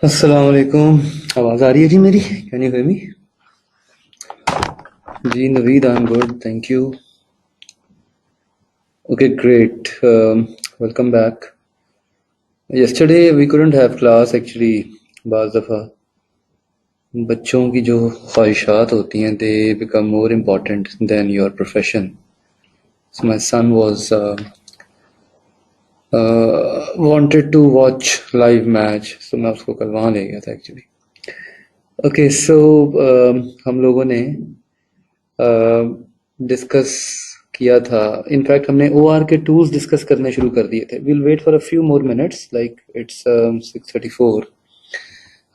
अस्सलाम वालेकुम। आवाज़ आ रही है जी मेरी? Can you hear me? जी Naveed, I am good, thank you. Okay great, welcome back. Yesterday we couldn't have class actually. बाज़ दफ़ा बच्चों की जो ख्वाहिशात होती हैं they become more important than your profession. So my son was wanted to watch live match, so मैं उसको कल वहाँ ले गया था एक्चुअली। ओके सो हम लोगों ने डिस्कस किया था। इनफैक्ट हमने OR के टूल्स डिस्कस करने शुरू कर दिए थे। Will wait for a few more minutes, like it's 6:34।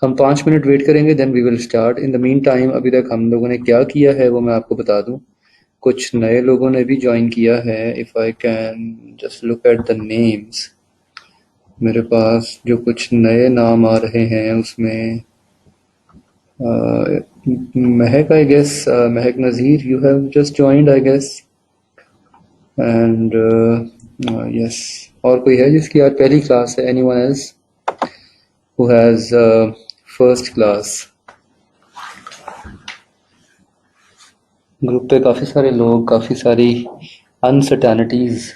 हम 5 मिनट वेट करेंगे, then we will start. In the meantime अभी तक हम लोगों ने क्या किया है वो मैं आपको बता दूं। कुछ नए लोगों ने भी ज्वाइन किया है। If I can just look at the names, मेरे पास जो कुछ नए नाम आ रहे हैं उसमें महक, I guess, Mahak Nazir, you have just joined I guess. And yes, और कोई है जिसकी आज पहली क्लास है? Anyone else who has first class? Group पे काफ़ी सारे लोग काफ़ी सारी अनसर्टेनिटीज़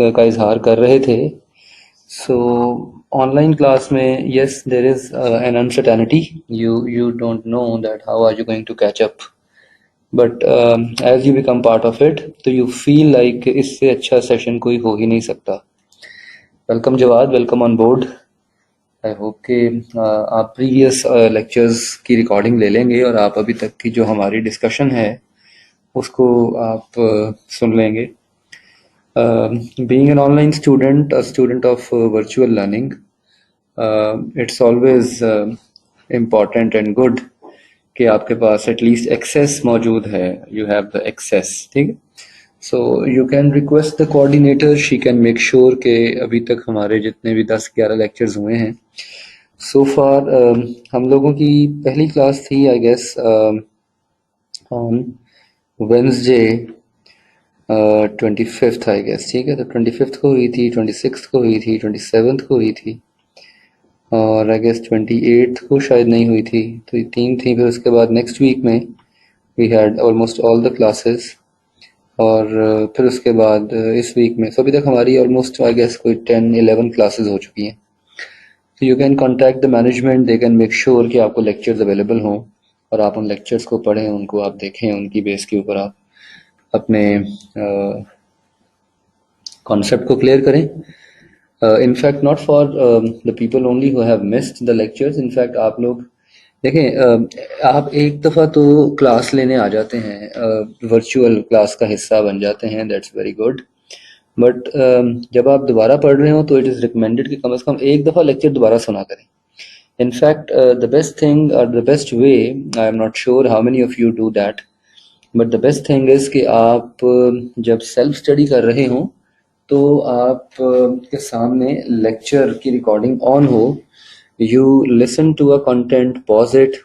का इजहार कर रहे थे। सो ऑनलाइन क्लास में yes there is an uncertainty. You don't know that how are you going to catch up, but as you become part of it तो यू फील लाइक इससे अच्छा सेशन कोई हो ही नहीं सकता। Welcome Jawad, welcome on board. I hope कि आप प्रीवियस लेक्चर्स की रिकॉर्डिंग ले लेंगे और आप अभी तक की जो हमारी डिस्कशन है उसको आप सुन लेंगे। Being an online student, a student of virtual learning, it's always important and good कि आपके पास एटलीस्ट एक्सेस मौजूद है। यू हैव द एक्सेस, ठीक है। So you can request the coordinator, she can make sure कि अभी तक हमारे जितने भी 10-11 लेक्चर्स हुए हैं सो फार, हम लोगों की पहली क्लास थी I guess on Wednesday 25th I guess, ठीक है। तो 25th को हुई थी, 26th को हुई थी, 27th को हुई थी और आई गेस 28th को शायद नहीं हुई थी। तो ये 3 थी। फिर उसके बाद नेक्स्ट वीक में we had almost all the classes और फिर उसके बाद इस वीक में अभी तक हमारी ऑलमोस्ट आई गेस कोई 10-11 क्लासेस हो चुकी हैं। तो you can contact the management, they can make sure कि आपको लेक्चर्स अवेलेबल हों और आप उन लेक्चर्स को पढ़ें, उनको आप देखें, उनकी बेस के ऊपर आप अपने कॉन्सेप्ट को क्लियर करें। In fact not for the people only who have missed the lectures. In fact आप लोग देखें, आप एक दफ़ा तो क्लास लेने आ जाते हैं, वर्चुअल क्लास का हिस्सा बन जाते हैं, दैट्स वेरी गुड। बट जब आप दोबारा पढ़ रहे हो तो इट इज़ रिकमेंडेड कि कम से कम एक दफ़ा लेक्चर दोबारा सुना करें। इनफैक्ट द बेस्ट थिंग और the best way, I am not sure how many of you do that, but the best thing is कि आप जब सेल्फ स्टडी कर रहे हों तो आप के सामने लेक्चर की रिकॉर्डिंग ऑन हो, you listen to a content, pause it,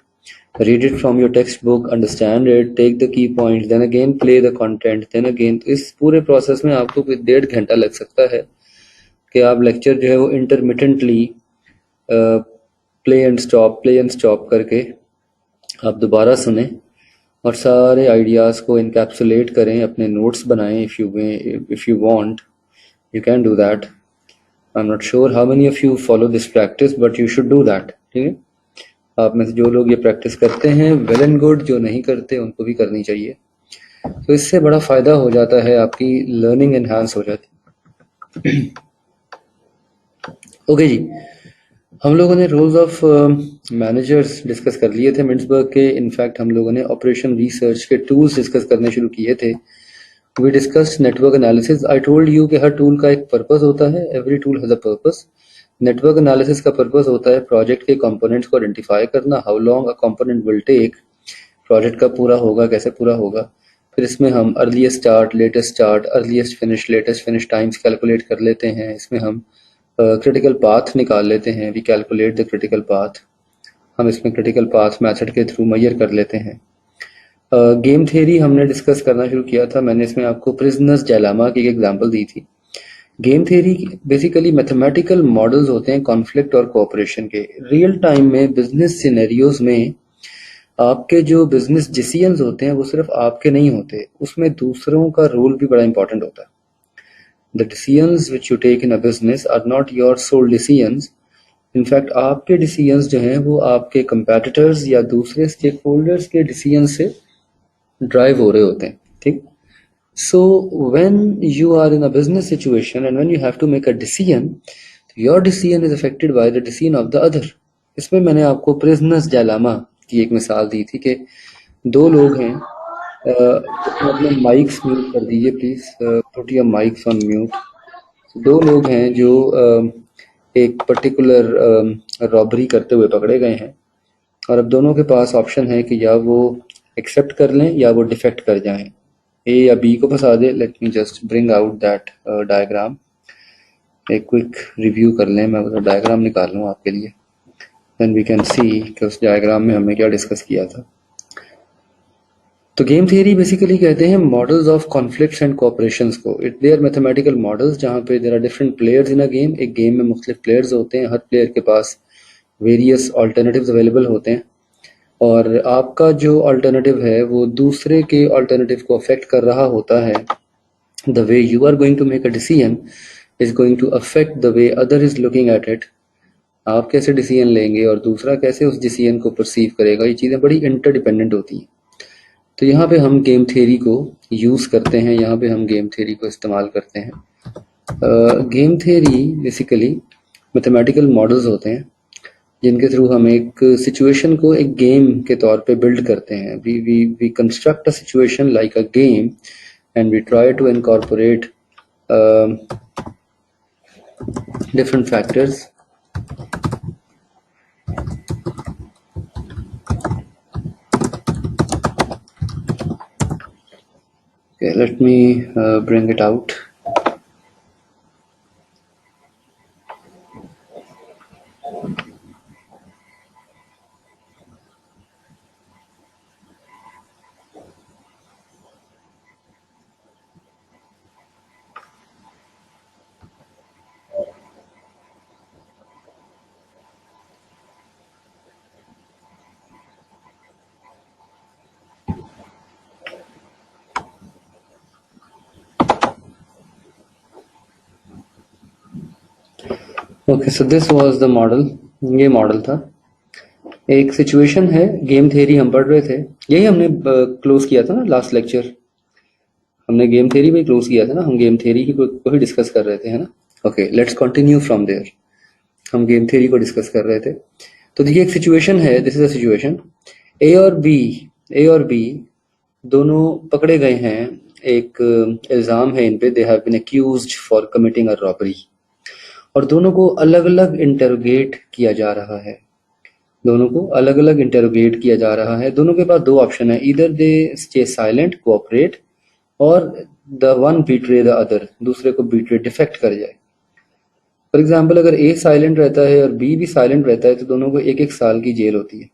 read it from your textbook, understand it, take the key points, then again play the content, then again। तो इस पूरे प्रोसेस में आपको कोई 1.5 घंटा लग सकता है कि आप लेक्चर जो है वो इंटरमिटेंटली प्ले एंड स्टॉप करके आप दोबारा सुने और सारे आइडियाज़ को इनकैप्सुलेट करें, अपने नोट्स बनाएं। If you want you can do that। I'm not sure how many of you follow this practice, but you should do that, ठीक है। आप में से जो लोग ये प्रैक्टिस करते हैं वेल एंड गुड, जो नहीं करते उनको भी करनी चाहिए। तो इससे बड़ा फ़ायदा हो जाता है, आपकी लर्निंग एनहांस हो जाती है। ओके जी, हम लोगों ने रोल्स ऑफ मैनेजर्स डिस्कस कर लिए थे मिड्सबर्ग के। इनफैक्ट हम लोगों ने ऑपरेशन रिसर्च के टूल्स डिस्कस करने शुरू किए थे। We discussed network analysis। I told you कि हर टूल का एक पर्पस होता है। Every tool has a purpose। Network analysis का पर्पस होता है प्रोजेक्ट के कंपोनेंट्स को आइडेंटिफाई करना, how long a component will take, project का पूरा होगा, कैसे पूरा होगा। फिर इसमें हम earliest start, latest start, earliest finish, latest finish times calculate कर लेते हैं। इसमें हम क्रिटिकल पाथ निकाल लेते हैं, we calculate the critical path. हम इसमें क्रिटिकल पाथ मेथड के थ्रू मेजर कर लेते हैं। गेम थ्योरी हमने डिस्कस करना शुरू किया था। मैंने इसमें आपको प्रिजनर्स डायलेमा की एक एग्जांपल दी थी game theory basically mathematical models होते हैं कॉन्फ्लिक्ट और कोऑपरेशन के। रियल टाइम में बिजनेस सिनेरियोज में आपके जो बिजनेस डिसीजंस होते हैं वो सिर्फ आपके नहीं होते, उसमें दूसरों का रोल भी बड़ा इंपॉर्टेंट होता है। The decisions which you take in a business are not your sole decisions. In fact आपके डिसीजंस जो हैं वो आपके कंपेटिटर्स या दूसरे स्टेक होल्डर्स के डिसीजन से ड्राइव हो रहे होते हैं, ठीक। So when you are in a business situation and when you have to make a decision, your decision is affected by the decision of the other. इसमें मैंने आपको प्रिजनर्स डायलामा की एक मिसाल दी थी कि दो लोग हैं, अपने माइक्स म्यूट कर दीजिए please, put your mics on mute. दो लोग हैं जो एक पर्टिकुलर रॉबरी करते हुए पकड़े गए हैं और अब दोनों के पास ऑप्शन है कि या वो एक्सेप्ट कर लें या वो डिफेक्ट कर जाएं, ए या बी को फंसा दे। Let me just bring out that diagram, एक क्विक रिव्यू कर लें, मैं वो डायग्राम निकाल लूँ आपके लिए, देन वी कैन सी कि उस डायग्राम में हमने क्या डिस्कस किया था। तो गेम थियरी बेसिकली कहते हैं models of conflicts and cooperations को। It they are mathematical models जहाँ पे there are different players in a game. एक गेम में मुख्तलिफ प्लेयर्स होते हैं, हर प्लेयर के पास वेरियस ऑल्टरनेटिव्स अवेलेबल होते हैं और आपका जो अल्टरनेटिव है वो दूसरे के अल्टरनेटिव को अफेक्ट कर रहा होता है। The way you are going to make a decision is going to affect the way other is looking at it. आप कैसे डिसीजन लेंगे और दूसरा कैसे उस डिसीजन को परसीव करेगा, ये चीज़ें बड़ी इंटरडिपेंडेंट होती हैं। तो यहाँ पे हम गेम थ्योरी को यूज़ करते हैं, यहाँ पे हम गेम थ्योरी को इस्तेमाल करते हैं। Game theory basically mathematical models होते हैं जिनके थ्रू हम एक सिचुएशन को एक गेम के तौर पे बिल्ड करते हैं। We construct a situation like a game and we try to incorporate different factors. Okay, let me bring it out. Okay, so this was the model, ये मॉडल था। एक सिचुएशन है, गेम थ्योरी हम पढ़ रहे थे, यही हमने क्लोज किया था ना लास्ट लेक्चर, हमने गेम थ्योरी में क्लोज किया था ना, हम गेम थ्योरी को ही डिस्कस कर रहे थे, है ना। Okay, let's continue from there. हम गेम थ्योरी को डिस्कस कर रहे थे। तो देखिए एक सिचुएशन है, this is a situation, A और बी दोनों पकड़े गए हैं, एक इल्ज़ाम है इन पे, they have been accused for committing a robbery और दोनों को अलग अलग इंटरोगेट किया जा रहा है। दोनों को अलग अलग इंटरोगेट किया जा रहा है। दोनों के पास दो ऑप्शन है, इधर दे स्टे साइलेंट कोऑपरेट और the one betray the other, दूसरे को बीट्रे डिफेक्ट कर जाए। फॉर एग्जाम्पल अगर ए साइलेंट रहता है और बी भी साइलेंट रहता है तो दोनों को एक एक साल की जेल होती है।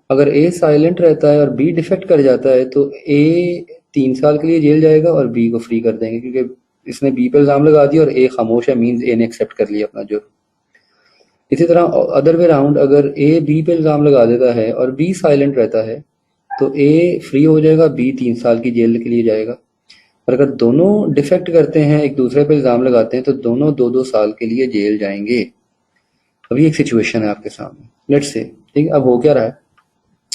अगर ए साइलेंट रहता है और बी डिफेक्ट कर जाता है तो ए 3 साल के लिए जेल जाएगा और बी को फ्री कर देंगे, क्योंकि इसने बी पे इल्जाम लगा दिया और ए खामोश है, मींस ए ने एक्सेप्ट कर लिया अपना जुर्म। इसी तरह अदर वे राउंड, अगर ए बी पे इल्जाम लगा देता है और बी साइलेंट रहता है तो ए फ्री हो जाएगा, बी 3 साल की जेल के लिए जाएगा। और अगर दोनों डिफेक्ट करते हैं, एक दूसरे पे इल्जाम लगाते हैं, तो दोनों 2-2 साल के लिए जेल जाएंगे। अभी एक सिचुएशन है आपके सामने, लेट्स से, ठीक है। अब हो क्या रहा है,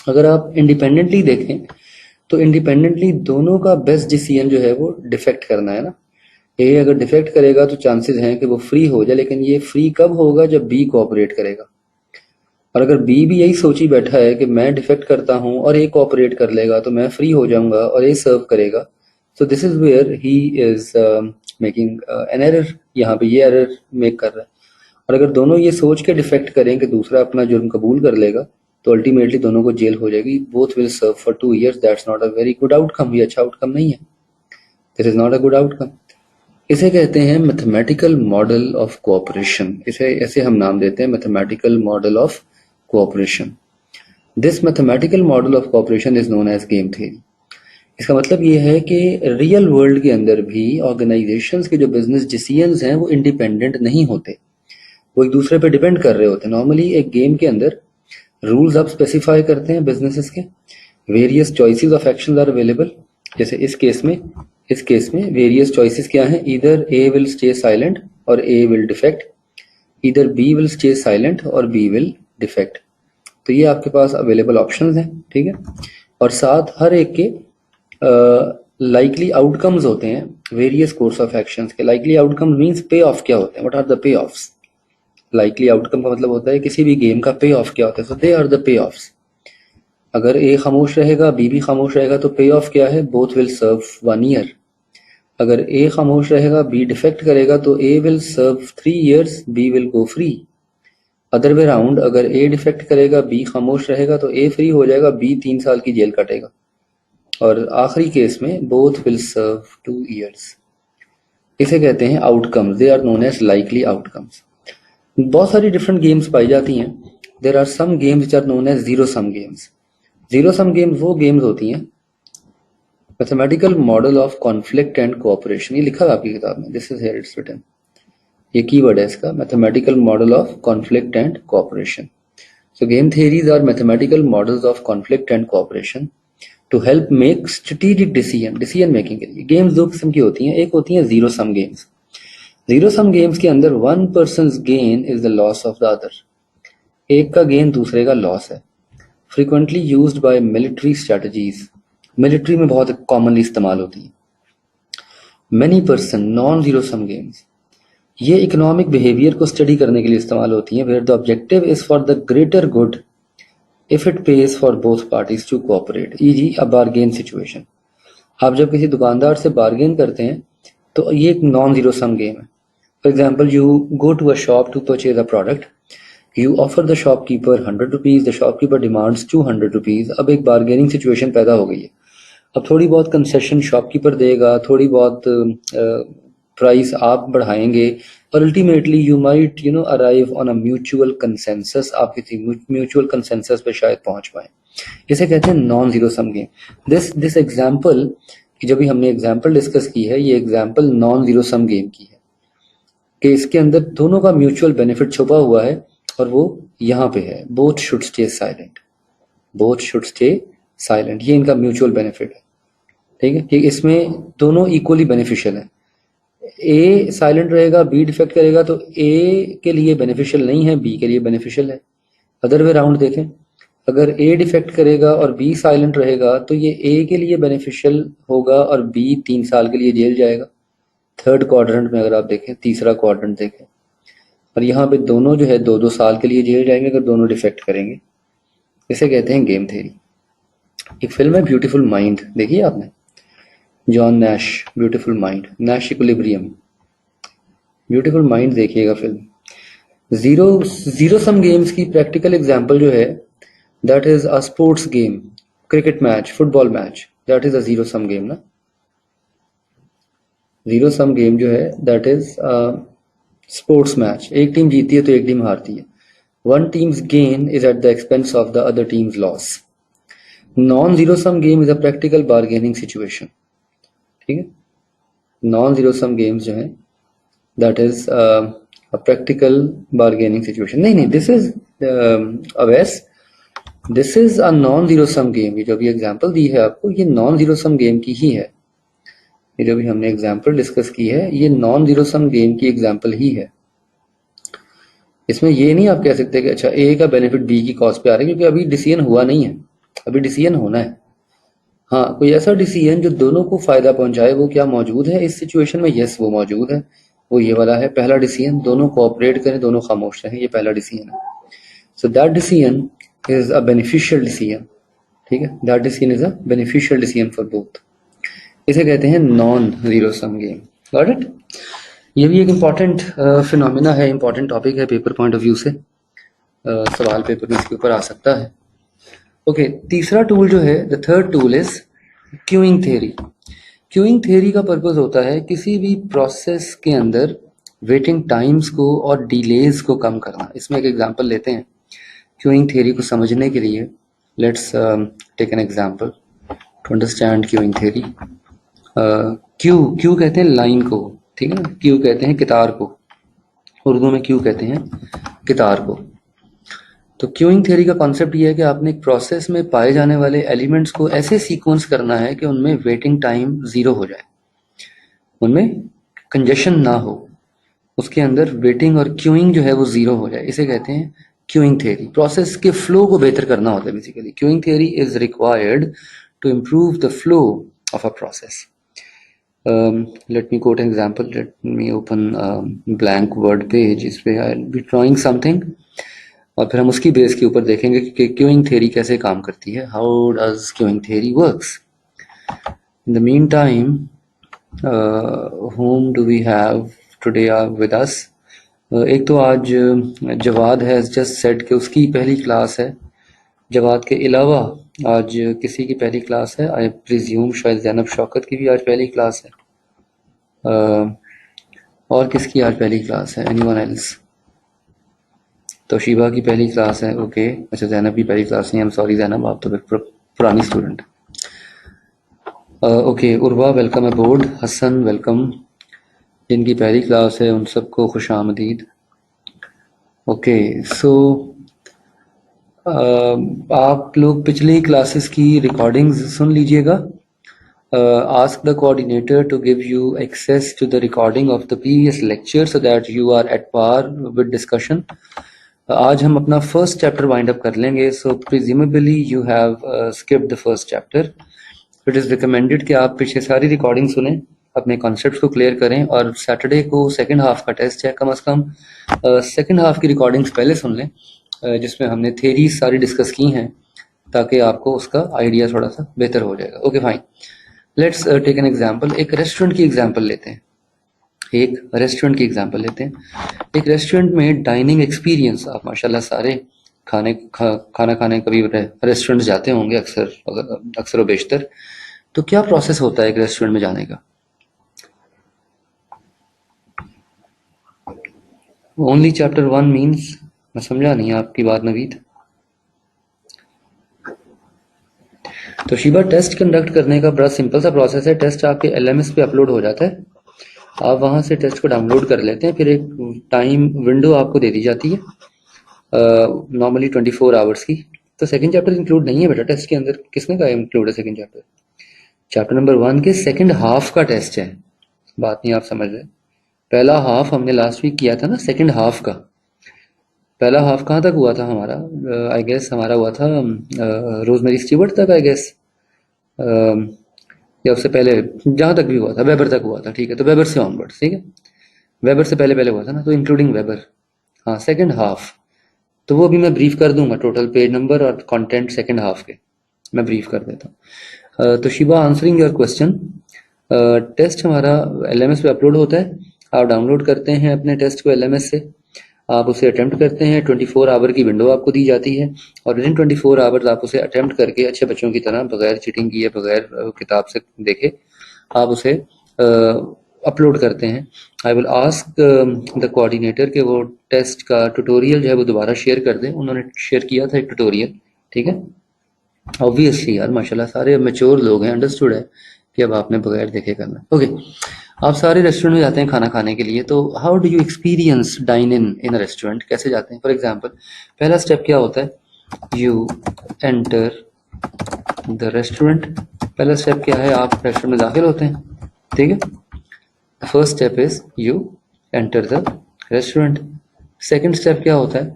अगर आप इंडिपेंडेंटली देखें तो इंडिपेंडेंटली दोनों का बेस्ट डिसीजन जो है वो डिफेक्ट करना है ना। ए अगर डिफेक्ट करेगा तो चांसेस हैं कि वो फ्री हो जाए, लेकिन ये फ्री कब होगा, जब बी कोऑपरेट करेगा। और अगर बी भी यही सोची बैठा है कि मैं डिफेक्ट करता हूं और ए कोऑपरेट कर लेगा तो मैं फ्री हो जाऊंगा और ए सर्व करेगा, so this is where he is making an error. यहाँ पे ये एरर मेक कर रहा है। और अगर दोनों ये सोच के डिफेक्ट करें कि दूसरा अपना जुर्म कबूल कर लेगा तो अल्टीमेटली दोनों को जेल हो जाएगी, both will serve for 2 years। That's not a very good outcome, ये अच्छा आउटकम नहीं है, this is not a good outcome. इसे कहते हैं मैथमेटिकल मॉडल ऑफ कोऑपरेशन, इसे ऐसे हम नाम देते हैं, mathematical model of cooperation. This mathematical model of cooperation is known as game theory. इसका मतलब ये है कि रियल वर्ल्ड के अंदर भी ऑर्गेनाइजेशंस के जो बिजनेस डिसीजंस हैं वो इंडिपेंडेंट नहीं होते, वो एक दूसरे पे डिपेंड कर रहे होते हैं। नॉर्मली एक गेम के अंदर रूल्स आप स्पेसिफाई करते हैं बिजनेसेस के, various choices of action are available. जैसे इस केस में वेरियस चॉइसेस क्या हैं, इधर ए विल स्टे साइलेंट और ए विल डिफेक्ट, इधर बी विल स्टे साइलेंट और बी विल डिफेक्ट। तो ये आपके पास अवेलेबल ऑप्शंस हैं, ठीक है। और साथ हर एक के लाइकली आउटकम्स होते हैं वेरियस कोर्स ऑफ एक्शंस के। Likely outcomes means payoff क्या होते हैं, what are the payoffs. Likely outcome का मतलब होता है किसी भी गेम का पे ऑफ क्या होता है, so they are the payoffs. अगर ए खामोश रहेगा बी भी खामोश रहेगा तो पे ऑफ क्या है, बोथ विल सर्व 1 ईयर। अगर ए खामोश रहेगा बी डिफेक्ट करेगा तो A will serve 3 years, B will go free. Other way round, अगर ए डिफेक्ट करेगा बी खामोश रहेगा तो ए फ्री हो जाएगा, बी 3 साल की जेल कटेगा। और आखिरी केस में बोथ विल सर्व 2 ईयर्स। इसे कहते हैं outcomes, they are known as likely outcomes. बहुत सारी डिफरेंट गेम्स पाई जाती हैं। There are some games which are known as zero sum games. Zero sum games वो गेम्स होती हैं, mathematical model of conflict and cooperation, ये लिखा है आपकी किताब में, this is here it's written, ये कीवर्ड है इसका, mathematical model of conflict and cooperation. So game theories are mathematical models of conflict and cooperation to help make strategic decision making के लिए। गेम्स दो किस्म की होती हैं, एक होती हैं zero sum games. Zero sum games के अंदर one person gain is the loss of the other, एक का गेन दूसरे का लॉस है। Frequently used by military strategies, military में बहुत कॉमनली इस्तेमाल होती है। Many person non zero sum games, ये इकोनॉमिक बिहेवियर को स्टडी करने के लिए इस्तेमाल होती हैं, where the objective is for the greater good if it pays for both parties to cooperate, e g. A bargain situation. आप जब किसी दुकानदार से बार्गेन करते हैं तो ये एक नॉन जीरो सम गेम है। For example, you go to a shop to purchase a product, you offer the shopkeeper 100 rupees, the shopkeeper demands 200 rupees. अब एक बार्गेनिंग सिचुएशन पैदा हो गई है। अब थोड़ी बहुत कंसेशन शॉपकीपर देगा, थोड़ी बहुत प्राइस आप बढ़ाएंगे और ultimately you might arrive on a mutual consensus, आप किसी म्यूचुअल कंसेंसस पे शायद पहुंच पाए। इसे कहते हैं non zero sum game. This example कि जब भी हमने एग्जाम्पल डिस्कस की है, ये example non zero sum game की है कि इसके अंदर दोनों का म्यूचुअल बेनिफिट छुपा हुआ है और वो यहाँ पे है, both should stay silent, both should stay silent, ये इनका म्यूचुअल बेनिफिट है, ठीक है। कि इसमें दोनों इक्वली बेनिफिशियल है। ए साइलेंट रहेगा बी डिफेक्ट करेगा तो ए के लिए बेनिफिशियल नहीं है, बी के लिए बेनिफिशियल है। अदर वे राउंड देखें, अगर ए डिफेक्ट करेगा और बी साइलेंट रहेगा तो ये ए के लिए बेनिफिशियल होगा और बी 3 साल के लिए जेल जाएगा। थर्ड क्वाड्रेंट में अगर आप देखें, तीसरा क्वाड्रेंट देखें, और यहाँ पे दोनों जो है 2-2 साल के लिए जेल जाएंगे अगर दोनों डिफेक्ट करेंगे। इसे कहते हैं गेम थ्योरी। एक फिल्म है ब्यूटीफुल माइंड, देखिए आपने, John Nash, beautiful mind, Nash equilibrium, beautiful mind देखिएगा फिल्म। जीरो सम गेम्स की प्रैक्टिकल एग्जांपल जो है, that is a sports game, cricket match, football match, that is a zero sum game ना। Zero sum game जो है that is sports match, एक team जीती है तो एक टीम हारती है। One team's gain is at the expense of the other teams loss. Non zero sum game is a practical bargaining situation, ठीक है। नॉन जीरो सम गेम्स जो है that is a practical bargaining situation. नहीं, this is always, this is a non zero sum game. ये जो भी example दी है आपको, ये नॉन जीरो सम गेम की ही है। ये जो भी हमने एग्जांपल डिस्कस की है, ये नॉन जीरो सम गेम की एग्जांपल ही है। इसमें ये नहीं आप कह सकते कि अच्छा ए का बेनिफिट बी की कॉस्ट पे आ रहा है, क्योंकि अभी डिसीजन हुआ नहीं है, अभी डिसीजन होना है। हाँ, कोई ऐसा डिसीजन जो दोनों को फायदा पहुंचाए, वो क्या मौजूद है इस सिचुएशन में? यस, वो मौजूद है। वो ये वाला है, पहला डिसीजन, दोनों कोऑपरेट करें, दोनों खामोश रहें, ये पहला डिसीजन है। So that decision is a beneficial decision, ठीक है। That decision is a beneficial decision for both. इसे कहते हैं non zero sum game. Got it? ये भी एक इम्पॉर्टेंट फिनोमिना है, इम्पॉर्टेंट टॉपिक है पेपर पॉइंट ऑफ व्यू से। सवाल पेपर में इसके ऊपर आ सकता है। ओके, तीसरा टूल जो है, the third tool is queuing theory. Queuing theory का पर्पस होता है किसी भी प्रोसेस के अंदर वेटिंग टाइम्स को और डिलेज को कम करना। इसमें एक एग्जांपल लेते हैं क्यूइंग थ्योरी को समझने के लिए। Let's take an example. To understand queuing theory. Queue कहते हैं लाइन को, ठीक है ना, क्यू कहते हैं कितार को, उर्दू में क्यू कहते हैं कितार को। तो क्यूइंग थ्योरी का कॉन्सेप्ट ये है कि आपने एक प्रोसेस में पाए जाने वाले एलिमेंट्स को ऐसे सीक्वेंस करना है कि उनमें वेटिंग टाइम 0 हो जाए, उनमें कंजेशन ना हो, उसके अंदर वेटिंग और क्यूइंग जो है वो 0 हो जाए, इसे कहते हैं क्यूइंग थ्योरी। प्रोसेस के फ्लो को बेहतर करना होता है basically. Queueing theory is required to improve the flow of a process. Let me quote an example. Let me open a blank word page. इस पे I'll be drawing something और फिर हम उसकी बेस के ऊपर देखेंगे कि क्यूइंग थ्योरी कैसे काम करती है, how does queuing theory works. In the mean time whom do we have today with us? एक तो आज जवाद हैज़ जस्ट सेड कि उसकी पहली क्लास है। जवाद के अलावा आज किसी की पहली क्लास है, आई प्रिज्यूम शायद ज़ैनब शौकत की भी आज पहली क्लास है। और किसकी आज पहली क्लास है? Anyone else? तोशीबा की पहली क्लास है, ओके। अच्छा, ज़ैनब की पहली क्लास नहीं, आई एम सॉरी ज़ैनब, आप तो पुरानी student. Okay, Urwa welcome aboard, Hasan welcome. जिनकी पहली क्लास है उन सबको खुशामदीद। ओके, सो आप लोग पिछली क्लासेस की रिकॉर्डिंग्स सुन लीजिएगा। Ask the coordinator to give you access to the recording of the previous lecture so that you are at par with discussion. आज हम अपना फर्स्ट चैप्टर वाइंड अप कर लेंगे, so presumably you have skipped the first chapter. It is recommended कि आप पीछे सारी recording सुने, अपने कॉन्सेप्ट्स को क्लियर करें, और सैटरडे को सेकंड हाफ का टेस्ट है, कम से कम सेकंड हाफ की रिकॉर्डिंग्स पहले सुन लें, जिसमें हमने थेरी सारी डिस्कस की हैं, ताकि आपको उसका आइडिया थोड़ा सा बेहतर हो जाएगा। Okay fine, let's take an example. एक रेस्टोरेंट की एग्जाम्पल लेते हैं। एक रेस्टोरेंट में डाइनिंग एक्सपीरियंस, आप माशाल्लाह सारे खाना खाने कभी रेस्टोरेंट जाते होंगे अक्सर व बेशतर। तो क्या प्रोसेस होता है एक रेस्टोरेंट में जाने का? ओनली चैप्टर 1 मीन्स, मैं समझा नहीं आपकी बात नवीद। तो शिवा, टेस्ट कंडक्ट करने का बड़ा सिंपल सा प्रोसेस है। टेस्ट आपके LMS पे अपलोड हो जाता है, आप वहाँ से टेस्ट को डाउनलोड कर लेते हैं, फिर एक टाइम विंडो आपको दे दी जाती है, नॉर्मली 24 आवर्स की। तो सेकंड चैप्टर इंक्लूड नहीं है बेटा टेस्ट के अंदर। किसने कहा इंक्लूड है सेकंड चैप्टर? चैप्टर नंबर 1 के सेकंड हाफ का टेस्ट है, बात नहीं आप समझ रहे। पहला हाफ हमने लास्ट वीक किया था ना, सेकंड हाफ का। पहला हाफ कहाँ तक हुआ था हमारा? आई गेस हमारा हुआ था रोजमेरी स्टीवर्ट तक, आई गेस, या उससे पहले, जहाँ तक भी हुआ था वेबर तक हुआ था, ठीक है। तो वेबर से ऑनवर्ड्स, ठीक है, वेबर से पहले पहले हुआ था ना, तो इंक्लूडिंग वेबर। हाँ, सेकंड हाफ तो वो भी मैं ब्रीफ कर दूंगा, टोटल पेज नंबर और कंटेंट सेकंड हाफ के मैं ब्रीफ कर देता हूँ। तो Shiva, answering your question, test हमारा LMS पे अपलोड होता है, आप डाउनलोड करते हैं अपने टेस्ट को LMS से, आप उसे अटेम्प्ट करते हैं। 24 आवर की विंडो आपको दी जाती है, और विद इन 24 आवर्स आप उसे अटेम्प्ट करके अच्छे बच्चों की तरह बगैर चीटिंग किए, बगैर किताब से देखे, आप उसे अपलोड करते हैं। I will ask the coordinator कि वो टेस्ट का ट्यूटोरियल जो है वो दोबारा शेयर कर दें। उन्होंने शेयर किया था एक ट्यूटोरियल, ठीक है। ऑब्वियसली यार माशाल्लाह सारे मैच्योर लोग हैं, अंडरस्टूड है कि अब आपने बगैर देखे करना। ओके, आप सारे रेस्टोरेंट में जाते हैं खाना खाने के लिए, तो how do you experience dine in a restaurant? कैसे जाते हैं? फॉर एग्जांपल, पहला स्टेप क्या होता है? You enter the restaurant. पहला स्टेप क्या है? आप रेस्टोरेंट में दाखिल होते हैं, ठीक है। First step is you enter the restaurant. Second step क्या होता है?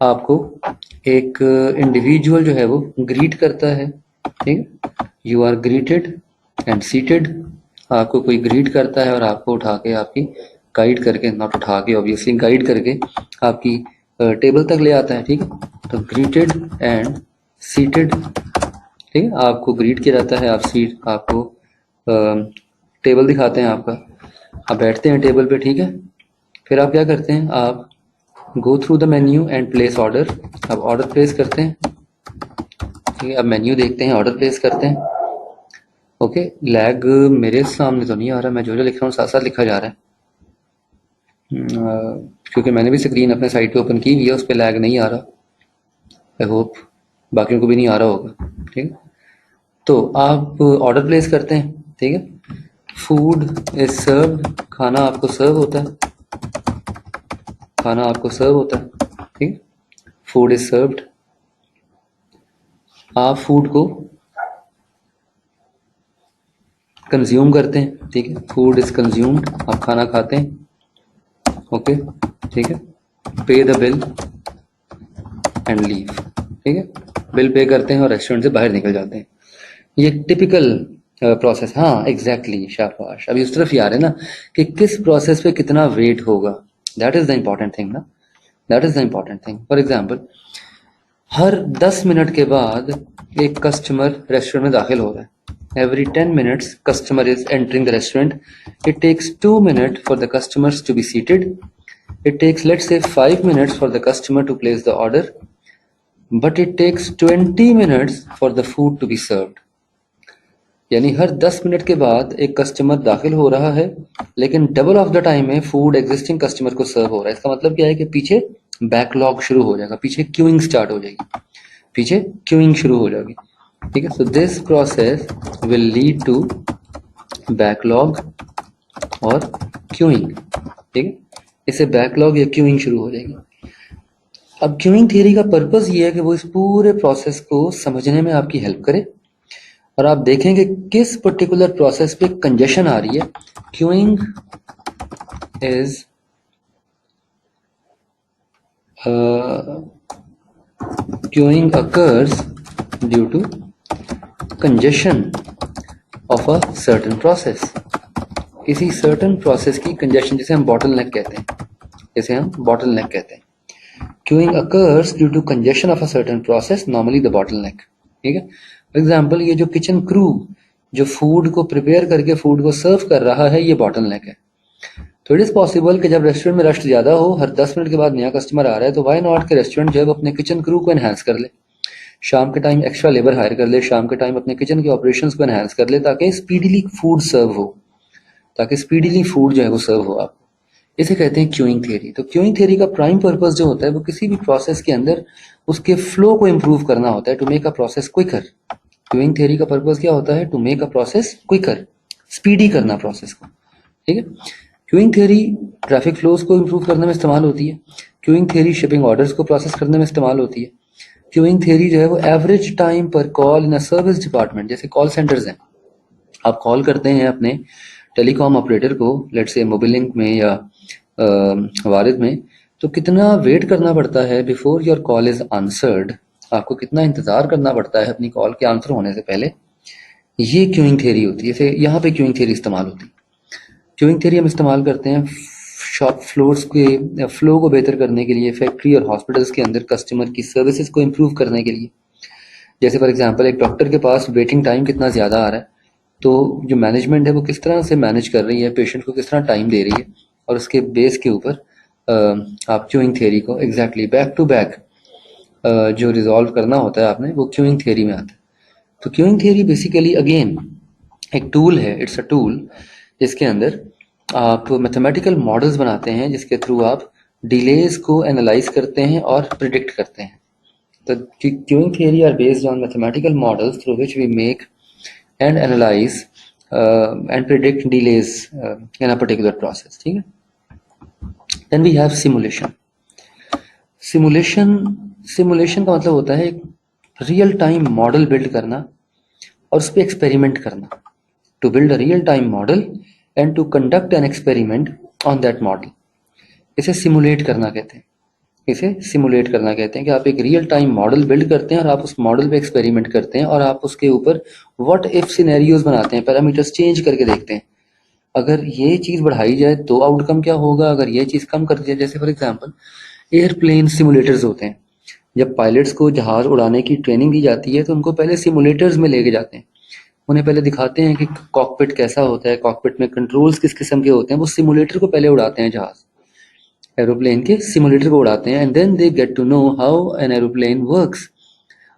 आपको एक इंडिविजुअल जो है वो ग्रीट करता है, ठीक है। You are greeted and seated. आपको कोई ग्रीट करता है और आपको उठा के आपकी गाइड करके, नॉट उठा के ऑब्वियसली, गाइड करके आपकी टेबल तक ले आता है, ठीक है। तो ग्रीटेड एंड सीटेड, ठीक है। आपको ग्रीट किया जाता है, आप सीट, आपको टेबल दिखाते हैं आपका, आप बैठते हैं टेबल पे, ठीक है। फिर आप क्या करते हैं? आप go through the menu and place order. आप ऑर्डर प्लेस करते हैं, ठीक है। अब मेन्यू देखते हैं, ऑर्डर प्लेस करते हैं। ओके, लैग मेरे सामने तो नहीं आ रहा, मैं जो जो लिख रहा हूँ साथ साथ लिखा जा रहा है, क्योंकि मैंने भी स्क्रीन अपने साइड पे ओपन की हुई है, उस पर लैग नहीं आ रहा। आई होप बाकियों को भी नहीं आ रहा होगा, ठीक है। तो आप ऑर्डर प्लेस करते हैं, ठीक है, फूड इज सर्व्ड, खाना आपको सर्व होता है, खाना आपको सर्व होता है, ठीक है, फूड इज सर्व्ड। आप फूड को कंज्यूम करते हैं, ठीक है, फूड इज कंज्यूम्ड, आप खाना खाते हैं, ओके, ठीक है, पे द बिल एंड लीव, ठीक है, बिल पे करते हैं और रेस्टोरेंट से बाहर निकल जाते हैं। ये टिपिकल प्रोसेस, हाँ एग्जैक्टली, शाबाश, अभी उस तरफ ही आ रहे हैं ना कि किस प्रोसेस पे कितना वेट होगा, that is the important thing ना, that is the important thing. For example, हर 10 मिनट के बाद एक कस्टमर रेस्टोरेंट में दाखिल हो रहा है, every 10 minutes customer is entering the restaurant, it takes 2 minutes for the customers to be seated, it takes let's say 5 minutes for the customer to place the order, but it takes 20 minutes for the food to be served। यानी हर 10 minute के बाद एक customer दाखिल हो रहा है, लेकिन double of the time में फूड एग्जिस्टिंग कस्टमर को सर्व हो रहा है। इसका मतलब क्या है कि पीछे बैकलॉग शुरू हो जाएगा, पीछे क्यूइंग स्टार्ट हो जाएगी, पीछे क्यूइंग शुरू हो जाएगी, ठीक है। So this process will lead to backlog और क्यूइंग, ठीक है, इससे बैकलॉग या क्यूइंग शुरू हो जाएगी। अब क्यूइंग थियरी का पर्पस ये है कि वो इस पूरे प्रोसेस को समझने में आपकी हेल्प करे, और आप देखेंगे किस पर्टिकुलर प्रोसेस पे कंजेशन आ रही है। Queueing is queueing occurs due to congestion of a certain process, किसी सर्टेन प्रोसेस की कंजेशन, जिसे हम बॉटल नेक कहते हैं, जिसे हम बॉटल नेक कहते हैं। Queueing occurs due to congestion of a certain process, normally the bottle neck, ठीक है। फॉर एग्जाम्पल, ये जो किचन क्रू जो फूड को प्रिपेयर करके फूड को सर्व कर रहा है, ये बॉटल नेक है। तो इट इज पॉसिबल कि जब रेस्टोरेंट में रश ज्यादा हो, हर 10 मिनट के बाद नया कस्टमर आ रहा है, तो वाई नॉट के रेस्टोरेंट जो है अपने किचन क्रू को एनहांस कर ले, शाम के टाइम एक्स्ट्रा लेबर हायर कर ले, शाम के टाइम अपने किचन के ऑपरेशंस को एनहांस कर ले, ताकि स्पीडीली फूड सर्व हो, ताकि स्पीडीली फूड जो है वो सर्व हो आपको। इसे कहते हैं क्यूइंग थ्योरी। तो क्यूइंग थ्योरी का प्राइम पर्पस जो होता है वो किसी भी प्रोसेस के अंदर उसके फ्लो को इम्प्रूव करना होता है, to make a process quicker. Queueing theory का पर्पस क्या होता है? To make a process quicker, speedy करना प्रोसेस को, ठीक है। क्यूइंग थ्योरी ट्रैफिक फ्लोज को इम्प्रूव करने में इस्तेमाल होती है, क्यूइंग थ्योरी शिपिंग ऑर्डर्स को प्रोसेस करने में इस्तेमाल होती है, क्यूइंग थ्योरी जो है वो एवरेज टाइम पर call in a service department, जैसे कॉल सेंटर्स हैं, आप कॉल करते हैं अपने टेलीकॉम ऑपरेटर को, लेट्स से मोबिलिंक में या वारिद में, तो कितना वेट करना पड़ता है before your call is answered, आपको कितना इंतजार करना पड़ता है अपनी कॉल के आंसर होने से पहले, ये क्यूइंग थ्योरी होती है। जैसे यहाँ पे क्यूइंग थ्योरी इस्तेमाल होती है। क्यूइंग थ्योरी हम इस्तेमाल करते हैं शॉप फ्लोर्स के फ्लो को बेहतर करने के लिए, फैक्ट्री और हॉस्पिटल्स के अंदर कस्टमर की सर्विसेज को इम्प्रूव करने के लिए। जैसे फॉर एग्जांपल, एक डॉक्टर के पास वेटिंग टाइम कितना ज़्यादा आ रहा है, तो जो मैनेजमेंट है वो किस तरह से मैनेज कर रही है, पेशेंट को किस तरह टाइम दे रही है, और उसके बेस के ऊपर आप क्यूइंग थ्योरी को एग्जैक्टली बैक टू बैक जो रिजॉल्व करना होता है आपने, वो क्यूइंग थ्योरी में आता है। तो क्यूइंग थ्योरी बेसिकली अगेन एक टूल है, इट्स अ टूल, जिसके अंदर आप मैथमेटिकल मॉडल्स बनाते हैं, जिसके थ्रू आप डिलेज को एनालाइज करते हैं और प्रिडिक्ट करते हैं। तो queuing theory are based on mathematical models through which we make and analyze and predict delays in a particular process, ठीक है। Then we have simulation। Simulation का मतलब होता है एक रियल टाइम मॉडल बिल्ड करना और उस पर एक्सपेरिमेंट करना, to build a real time model and to conduct an experiment on that model. इसे सिमुलेट करना कहते हैं, इसे सिमुलेट करना कहते हैं कि आप एक रियल टाइम मॉडल बिल्ड करते हैं और आप उस मॉडल पे एक्सपेरिमेंट करते हैं और आप उसके ऊपर व्हाट इफ सिनेरियोज बनाते हैं, पैरामीटर्स चेंज करके देखते हैं, अगर ये चीज़ बढ़ाई जाए तो आउटकम क्या होगा, अगर ये चीज़ कम कर दी जाए। जैसे फॉर एग्जांपल एयरप्लेन सिमुलेटर्स होते हैं, जब पायलट्स को जहाज़ उड़ाने की ट्रेनिंग दी जाती है तो उनको पहले सिमुलेटर्स में लेके जाते हैं, उन्हें पहले दिखाते हैं कि कॉकपिट कैसा होता है, कॉकपिट में कंट्रोल्स किस किस्म के होते हैं, वो सिमुलेटर को पहले उड़ाते हैं, जहाज़ एरोप्लेन के सिमुलेटर को उड़ाते हैं, and then they get to know how an aeroplane works.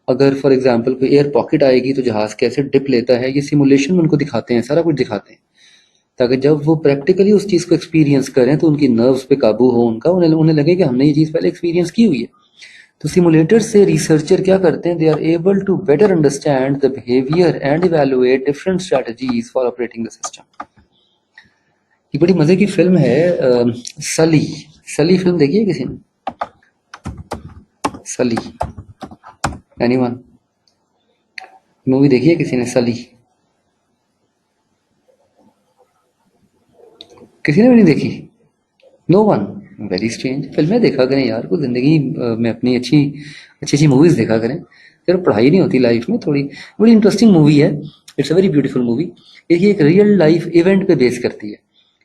अगर फॉर एग्जांपल कोई एयर पॉकेट आएगी तो जहाज कैसे डिप लेता है, ये सिमुलेशन में उनको दिखाते हैं, सारा कुछ दिखाते हैं, ताकि जब वो प्रैक्टिकली उस चीज़ को एक्सपीरियंस करें तो उनकी नर्व्स पे काबू हो उनका, उन्हें लगे कि हमने ये चीज़ पहले एक्सपीरियंस की हुई है। तो सिमुलेटर से रिसर्चर क्या करते हैं, they are able to better understand the behaviour and evaluate different strategies for operating the system. ये बड़ी मजे की फिल्म है सली। सली फिल्म देखी है किसी ने? सली, एनीवन? मूवी देखी है किसी ने सली? किसी ने भी नहीं देखी? No one? Very strange. फिल्में देखा करें यार, को जिंदगी में अपनी अच्छी अच्छी मूवीज देखा करें। फिर पढ़ाई नहीं होती लाइफ में थोड़ी। बड़ी इंटरेस्टिंग मूवी है, it's a very beautiful movie. ये एक रियल लाइफ इवेंट पे बेस करती है।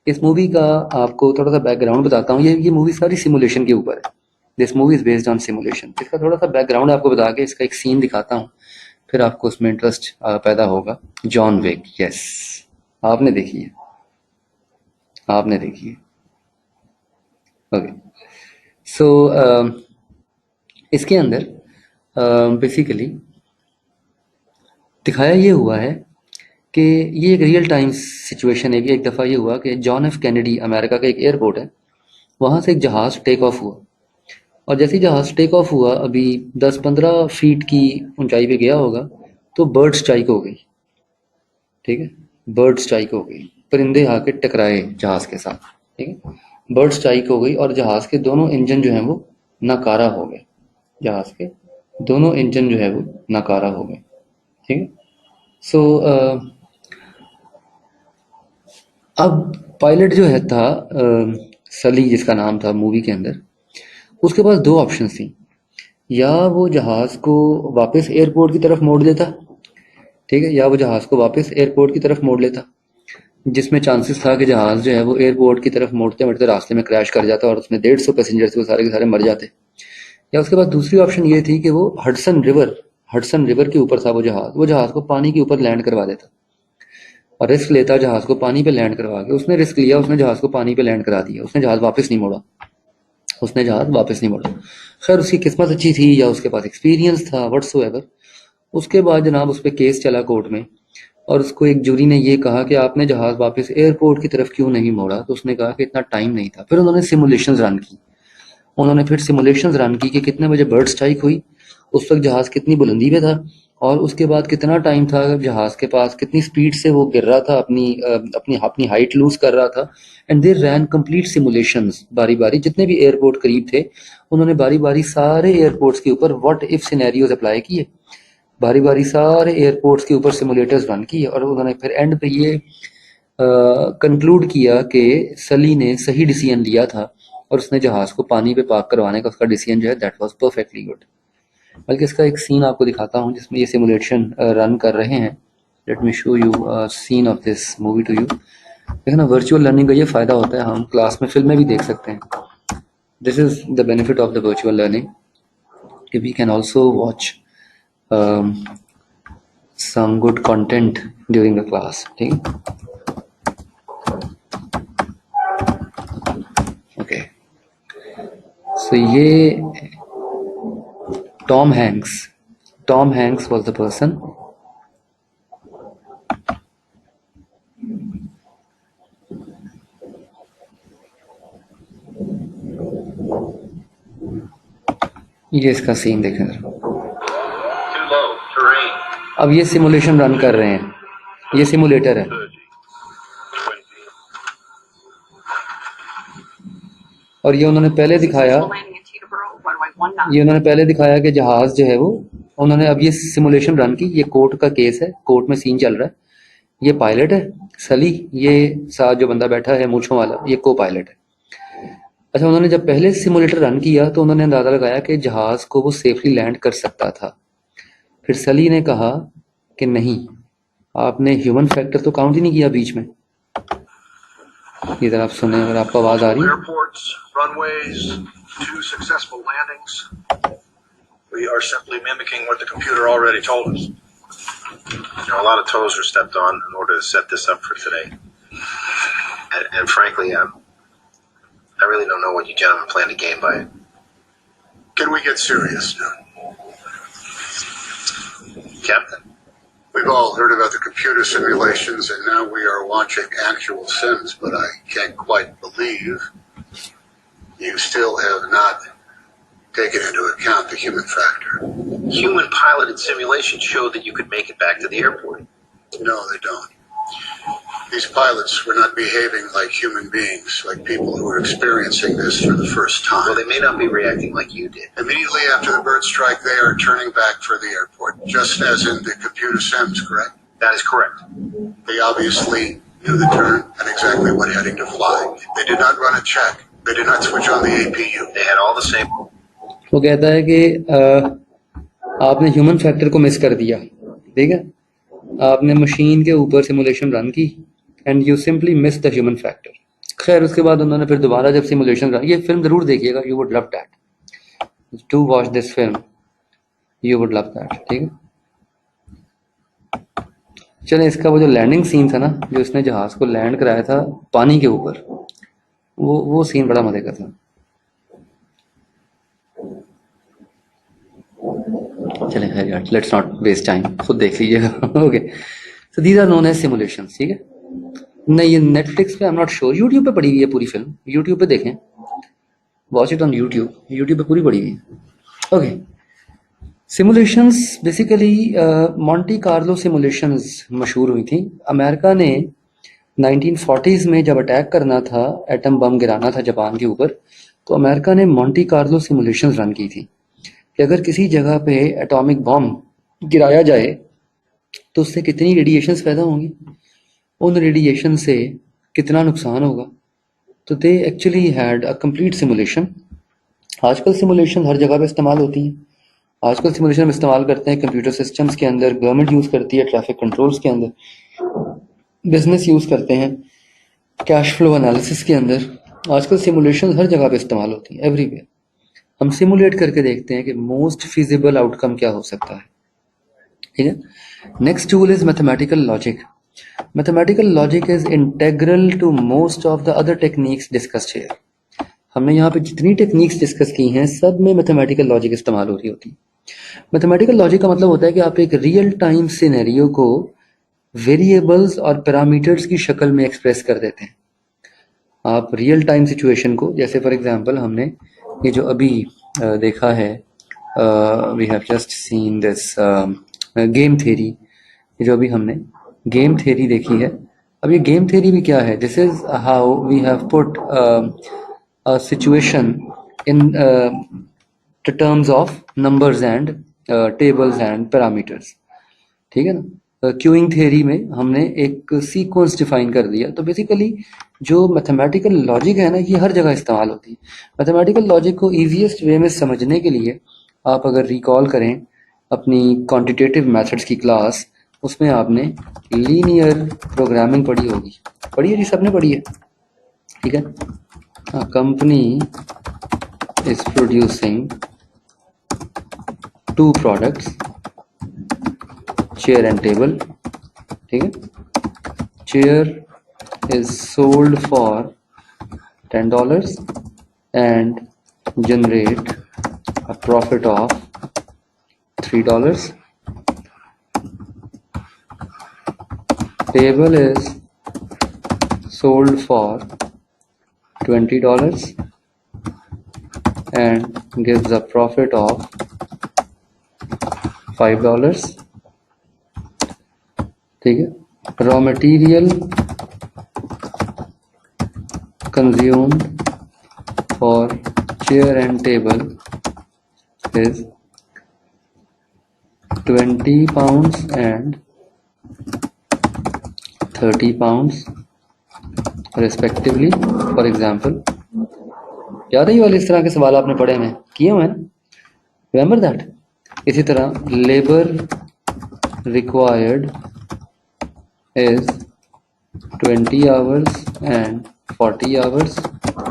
इस मूवी का आपको थोड़ा सा बैकग्राउंड बताता हूँ। ये मूवी सारी सिमुलेशन के ऊपर है। This movie is based on simulation. इसका थोड़ा सा बैकग्राउंड आपको बता के इसका एक सीन दिखाता हूँ, फिर आपको उसमें इंटरेस्ट पैदा होगा। जॉन विक, यस, आपने देखी है, आपने देखी है। ओके, सो इसके अंदर बेसिकली दिखाया ये हुआ है कि ये एक रियल टाइम सिचुएशन है कि एक दफ़ा ये हुआ कि जॉन एफ कैनेडी, अमेरिका का एक एयरपोर्ट है, वहाँ से एक जहाज़ टेक ऑफ हुआ। और जैसे ही जहाज़ टेक ऑफ हुआ, अभी 10-15 फीट की ऊंचाई पे गया होगा, तो बर्ड स्ट्राइक हो गई। ठीक है, बर्ड स्ट्राइक हो गई, परिंदे आके टकराए जहाज़ के साथ। ठीक है, बर्ड स्ट्राइक हो गई और जहाज़ के दोनों इंजन जो हैं वो नाकारा हो गए। जहाज़ के दोनों इंजन जो है वो नाकारा हो गए। ठीक है, सो अब पायलट जो है था सली जिसका नाम था मूवी के अंदर, उसके पास दो ऑप्शन थी। या वो जहाज़ को वापस एयरपोर्ट की तरफ मोड़ देता, ठीक है, या वो जहाज़ को वापस एयरपोर्ट की तरफ मोड़ लेता, जिसमें चांसेस था कि जहाज़ जो है वो एयरपोर्ट की तरफ मोड़ते मोड़ते रास्ते में क्रैश कर जाता और उसमें 150 पैसेंजर्स वो सारे के सारे मर जाते। या उसके बाद दूसरी ऑप्शन ये थी कि वो हडसन रिवर के ऊपर था वो जहाज़ को पानी के ऊपर लैंड करवा देता और रिस्क लेता जहाज़ को पानी पे लैंड करवा के। उसने रिस्क लिया, उसने जहाज़ को पानी पे लैंड करा दिया, उसने जहाज़ वापस नहीं मोड़ा, उसने जहाज़ वापस नहीं मोड़ा। खैर उसकी किस्मत अच्छी थी या उसके पास एक्सपीरियंस था, व्हाट्सोएवर। उसके बाद जनाब उस पर केस चला कोर्ट में और उसको एक जूरी ने ये कहा कि आपने जहाज़ वापस एयरपोर्ट की तरफ क्यों नहीं मोड़ा। तो उसने कहा कि इतना टाइम नहीं था। फिर उन्होंने सिमुलेशंस रन की, उन्होंने फिर सिमुलेशंस रन की कि कितने बजे बर्ड स्ट्राइक हुई, उस वक्त जहाज़ कितनी बुलंदी पे था और उसके बाद कितना टाइम था जहाज़ के पास, कितनी स्पीड से वो गिर रहा था, अपनी हाइट लूज कर रहा था। And they ran complete simulations बारी बारी, जितने भी एयरपोर्ट करीब थे उन्होंने बारी बारी सारे एयरपोर्ट्स के ऊपर व्हाट इफ सिनेरियोज अप्लाई किए, बारी बारी सारे एयरपोर्ट्स के ऊपर सिमुलेटर्स रन किए। और उन्होंने फिर एंड पे ये कंक्लूड किया कि सली ने सही डिसीजन लिया था और उसने जहाज़ को पानी पे पार्क करवाने का उसका डिसीजन जो है दैट वाज परफेक्टली गुड। बल्कि इसका एक सीन आपको दिखाता हूँ जिसमें ये सिमुलेशन रन कर रहे हैं। Let me show you seen of this movie two you. देखो ना, वर्चुअल लर्निंग का ये फ़ायदा होता है, हम क्लास में फिल्में भी देख सकते हैं। This is the benefit of the virtual learning कि we can also watch some good content during the class. ठीक है, ओके। सो ये Tom Hanks was the person। ये इसका सीन देखें जरा। अब ये सिमुलेशन रन कर रहे हैं, ये सिमुलेटर है। और ये उन्होंने पहले दिखाया कि जहाज जो है वो, उन्होंने अब ये सिमुलेशन रन की। ये कोर्ट का केस है, कोर्ट में सीन चल रहा है। ये पायलट है सली, ये साथ जो बंदा बैठा है मूंछों वाला, ये को पायलट है। अच्छा, उन्होंने जब पहले सिमुलेटर रन किया तो उन्होंने अंदाजा लगाया कि जहाज को वो सेफली लैंड कर सकता था। फिर सली ने कहा कि नहीं, आपने ह्यूमन फैक्टर तो काउंट ही नहीं किया बीच में। इधर आप सुने, अगर आपको आवाज आ रही है। We are simply mimicking what the computer already told us. A lot of toes were stepped on in order to set this up for today. And frankly, I really don't know what you gentlemen plan to gain by it. Can we get serious now? Captain? We've all heard about the computer simulations, and now we are watching actual sims, but I can't quite believe you still have not taken into account the human factor. Human piloted simulations show that you could make it back to the airport. No, they don't. These pilots were not behaving like human beings, like people who were experiencing this for the first time. Well, they may not be reacting like you did. Immediately after the bird strike, they are turning back for the airport, just as in the computer sims, correct? That is correct. They obviously knew the turn and exactly what heading to fly. They did not run a check. They did not switch on the APU. They had all the same. वो कहता है कि आपने human factor को miss कर दिया, ठीक है, आपने मशीन के ऊपर सिमुलेशन रन की and you simply miss the human factor. खैर उसके बाद उन्होंने फिर दोबारा जब सिमुलेशन रन, ये फिल्म ज़रूर देखिएगा, you would love that, to watch this film, you would love that, ठीक है। चलें, इसका वो जो लैंडिंग सीन था ना, जो इसने जहाज़ को लैंड कराया था पानी के ऊपर, वो सीन बड़ा मजे का था। चलें खैर यार, लेट्स नॉट वेस्ट टाइम, खुद देख लीजिएगा। Okay, so these are known as simulations, ठीक है। नहीं, ये नेटफ्लिक्स पे I am not sure, YouTube पे पड़ी हुई है पूरी फिल्म, यूट्यूब पे देखें, watch it on YouTube, YouTube पे पूरी पड़ी हुई है। Okay, simulations basically Monte Carlo simulations मशहूर हुई थी। अमेरिका ने 1940s में जब अटैक करना था, एटम बम गिराना था जापान के ऊपर, तो अमेरिका ने मॉन्टी कार्लो सिमुलेशंस रन की थी कि अगर किसी जगह पे एटॉमिक बॉम्ब गिराया जाए तो उससे कितनी रेडिएशंस पैदा होंगी, उन रेडिएशन से कितना नुकसान होगा। तो they actually had a complete simulation. आजकल सिमुलेशन हर जगह पे इस्तेमाल होती हैं। आजकल सिमुलेशन हम इस्तेमाल करते हैं कंप्यूटर सिस्टम्स के अंदर, गवर्नमेंट यूज़ करती है ट्रैफिक कंट्रोल्स के अंदर, बिजनेस यूज़ करते हैं कैश फ्लो एनालिसिस के अंदर। आजकल सिमुलेशन हर जगह पे इस्तेमाल होती है, एवरीवेयर। हम सिमुलेट करके देखते हैं कि मोस्ट फिजिबल आउटकम क्या हो सकता है, ठीक है। Next tool is mathematical logic. Mathematical logic is integral to most of the other techniques discussed here. हमने यहाँ पे जितनी टेक्निक्स डिस्कस की हैं सब में मैथमेटिकल लॉजिक इस्तेमाल हो रही होती है। मैथमेटिकल लॉजिक का मतलब होता है कि आप एक रियल टाइम सिनेरियो को वेरिएबल्स और पैरामीटर्स की शक्ल में एक्सप्रेस कर देते हैं। आप रियल टाइम सिचुएशन को, जैसे फॉर एग्जांपल हमने ये जो अभी देखा है, we have just seen this game theory, ये जो अभी हमने गेम थ्योरी देखी है। अब ये गेम थ्योरी भी क्या है, this is how we have put a situation in terms of numbers and tables and parameters, ठीक है ना। क्यूइंग थ्योरी में हमने एक सीक्वेंस डिफाइन कर दिया। तो बेसिकली जो मैथमेटिकल लॉजिक है ना, ये हर जगह इस्तेमाल होती है। मैथमेटिकल लॉजिक को ईजीएस्ट वे में समझने के लिए आप अगर रिकॉल करें अपनी क्वांटिटेटिव मेथड्स की क्लास, उसमें आपने लीनियर प्रोग्रामिंग पढ़ी होगी, पढ़ी है जी, सबने पढ़ी है, ठीक है। Company is producing 2 products, chair and table, ठीक है। Chair is sold for $10 and generate a profit of $3. Table is sold for $20 and gives a profit of $5, ठीक है। Raw material consumed for chair and table is 20 pounds and 30 pounds respectively. For example, याद है ये वाले इस तरह के सवाल आपने पढ़े में किए हुए हैं, रिमेंबर दैट। इसी तरह labour required is 20 hours and 40 hours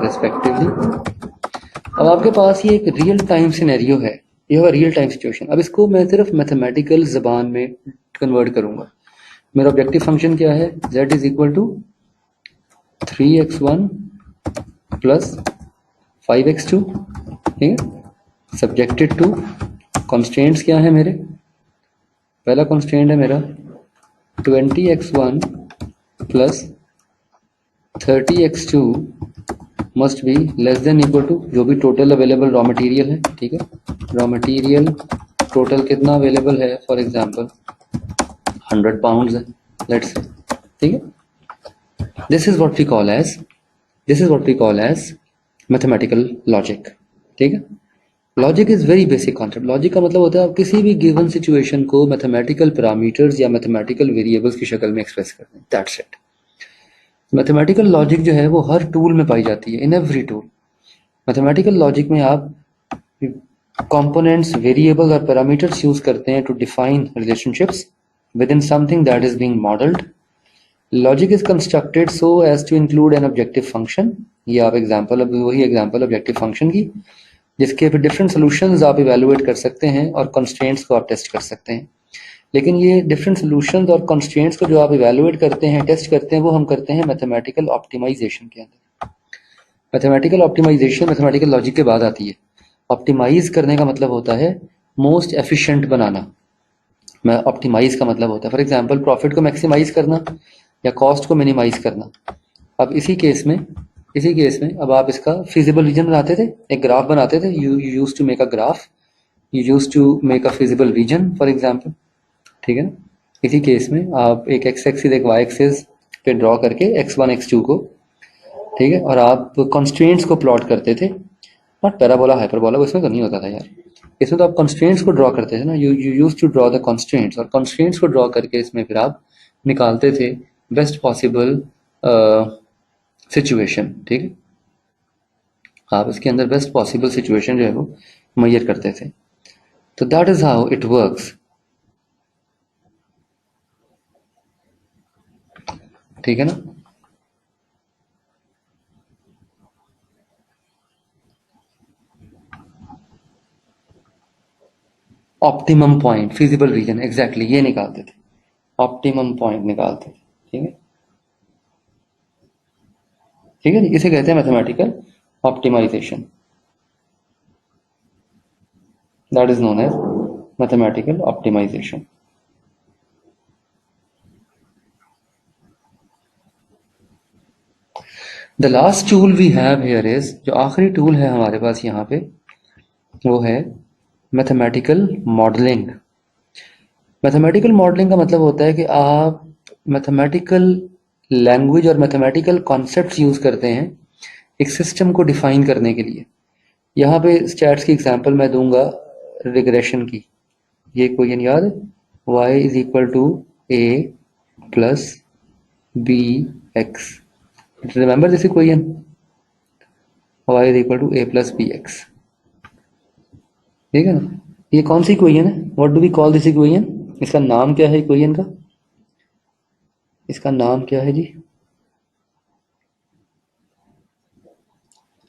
respectively. अब आपके पास ये एक रियल टाइम सिनेरियो है, ये होगा रियल टाइम सिचुएशन। अब इसको मैं सिर्फ मैथमेटिकल ज़बान में कन्वर्ट करूँगा। मेरा ऑब्जेक्टिव फंक्शन क्या है, z is equal to 3x1 plus 5x2, ठीक है, सब्जेक्टेड टू कॉन्स्टेंट्स क्या है मेरे। पहला कॉन्स्टेंट है मेरा 20x1 plus 30x2 must be less than equal to जो भी टोटल अवेलेबल रॉ मटेरियल है, ठीक है, रॉ मटेरियल टोटल कितना अवेलेबल है, फॉर एग्जांपल 100 पाउंड्स है, लेट्स से, ठीक है। This is what we call as mathematical logic, ठीक है। Logic is very basic concept. Logic का मतलब होता है आप किसी भी गिवन सिचुएशन को मैथमेटिकल पैरामीटर्स या मैथमेटिकल वेरिएबल्स की शक्ल में एक्सप्रेस करते हैं, दैट्स इट। मैथमेटिकल लॉजिक जो है वो हर टूल में पाई जाती है, in every tool. Mathematical logic में आप कंपोनेंट्स, वेरिएबल और पैरामीटर्स यूज करते हैं to define relationships within something that is being modelled. Logic is constructed so as to include an objective function. ये आप एग्जांपल, अभी वही एग्जांपल ऑब्जेक्टिव फंक्शन की, जिसके फिर डिफरेंट सॉल्यूशंस आप इवेलुएट कर सकते हैं और कंस्ट्रेंट्स को आप टेस्ट कर सकते हैं। लेकिन ये डिफरेंट सॉल्यूशंस और कंस्ट्रेंट्स को जो आप इवेलुएट करते हैं, टेस्ट करते हैं, वो हम करते हैं मैथमेटिकल ऑप्टिमाइजेशन के अंदर। मैथमेटिकल ऑप्टिमाइजेशन मैथमेटिकल लॉजिक के बाद आती है। ऑप्टिमाइज करने का मतलब होता है मोस्ट एफिशिएंट बनाना। मैं ऑप्टिमाइज का मतलब होता है फॉर एग्जांपल प्रॉफिट को मैक्सिमाइज करना या कॉस्ट को मिनिमाइज करना। अब इसी केस में अब आप इसका फिजिबल रीजन बनाते थे, एक ग्राफ बनाते थे, you used to make a graph, you used to make a feasible region for example, ठीक है ना। इसी केस में आप एक एक्स एक्सिस एक वाई एक्सिस पे ड्रॉ करके x1 x2 को, ठीक है, और आप कंस्ट्रेंट्स को प्लॉट करते थे, नॉट पैराबोला हाइपरबोला, उसमें तो नहीं होता था यार, इसमें तो आप कंस्ट्रेंट्स को ड्रॉ करते थे ना, you use to draw the constraints, और कंस्ट्रेंट्स को ड्रॉ करके इसमें फिर आप निकालते थे बेस्ट पॉसिबल सिचुएशन, ठीक है। आप इसके अंदर बेस्ट पॉसिबल सिचुएशन जो है वो मेजर करते थे। तो that is how it works, ठीक है ना। Optimum point, feasible region, exactly ये निकालते थे, ऑप्टिमम पॉइंट निकालते थे, ठीक है, ठीक है। इसे कहते हैं mathematical optimisation, that is known as mathematical optimisation. The last tool we have here is, जो आखिरी टूल है हमारे पास यहाँ पे, वो है मैथमेटिकल मॉडलिंग। मैथमेटिकल मॉडलिंग का मतलब होता है कि आप मैथमेटिकल लैंग्वेज और मैथमेटिकल कॉन्सेप्ट्स यूज करते हैं एक सिस्टम को डिफाइन करने के लिए। यहाँ पे स्टैट्स की एग्जांपल मैं दूंगा रिग्रेशन की। ये इक्वेशन याद है, y is equal to a plus b x, remember this equation, y is equal to a plus b x, ठीक है ना। ये कौन सी इक्वेशन है, what do we call this equation, इसका नाम क्या है इक्वेशन का, इसका नाम क्या है जी,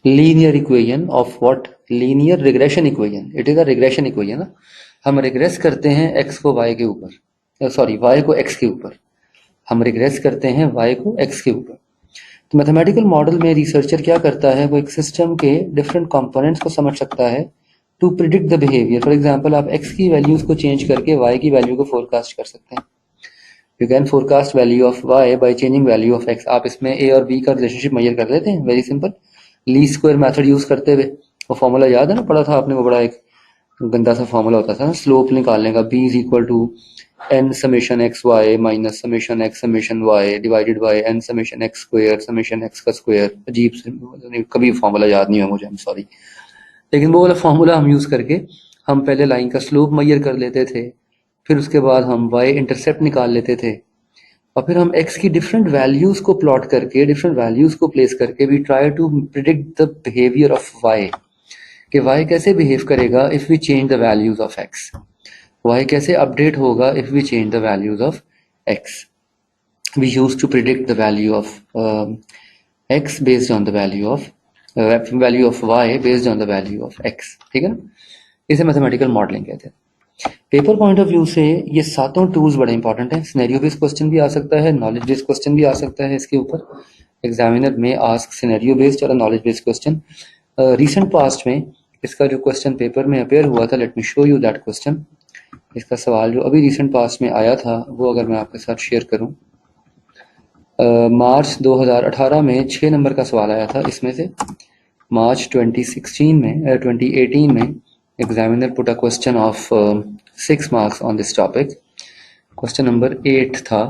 linear equation of what, linear regression equation, it is a regression equation ना। हम रिग्रेस करते हैं x को y के ऊपर, सॉरी y को x के ऊपर, हम रिग्रेस करते हैं y को x के ऊपर। तो मैथमेटिकल मॉडल में रिसर्चर क्या करता है, वो एक सिस्टम के डिफरेंट कंपोनेंट्स को समझ सकता है to predict the behaviour. For example आप x की वैल्यूज को चेंज करके y की वैल्यू को फोरकास्ट कर सकते हैं। You can forecast value of y by changing value of x। आप इसमें a और b का रिलेशनशिप मेजर कर लेते हैं, very simple, least square method use करते हुए। वो फॉर्मूला याद है ना, पढ़ा था आपने, वो बड़ा एक गंदा सा फॉर्मूला होता था ना स्लोप निकालने का, b is equal to n summation X Y minus summation X summation Y divided by n summation X square summation X का स्क्वायर। अजीब से, कभी फॉर्मूला याद नहीं है मुझे, आई एम सॉरी, लेकिन वो वाला फॉर्मूला हम यूज करके हम पहले लाइन का स्लोप मेजर कर लेते थे, फिर उसके बाद हम y इंटरसेप्ट निकाल लेते थे, और फिर हम x की डिफरेंट वैल्यूज को प्लॉट करके, डिफरेंट वैल्यूज को प्लेस करके we try to predict the behaviour of y, कि y कैसे बिहेव करेगा if we change the values of x, y कैसे अपडेट होगा if we change the values of x। We use to predict the value of x based on the value of y based on the value of x, ठीक है ना। इसे mathematical modelling कहते हैं। Paper point of view से ये सातों tools बड़े इंपॉर्टेंट हैं। सिनेरियो बेस्ड क्वेश्चन भी आ सकता है, नॉलेज बेस्ड क्वेश्चन भी आ सकता है इसके ऊपर, एग्जामिनर में आस्क सिनेरियो बेस्ड और knowledge based question. Recent past में इसका जो क्वेश्चन पेपर में अपेयर हुआ था, let me show you that question. इसका सवाल जो अभी रिसेंट पास्ट में आया था वो अगर मैं आपके साथ शेयर करूं, मार्च 2018 में 6 नंबर का सवाल आया था इसमें से। मार्च 2018 में examiner put a question of 6 marks on this topic. Question number 8 था,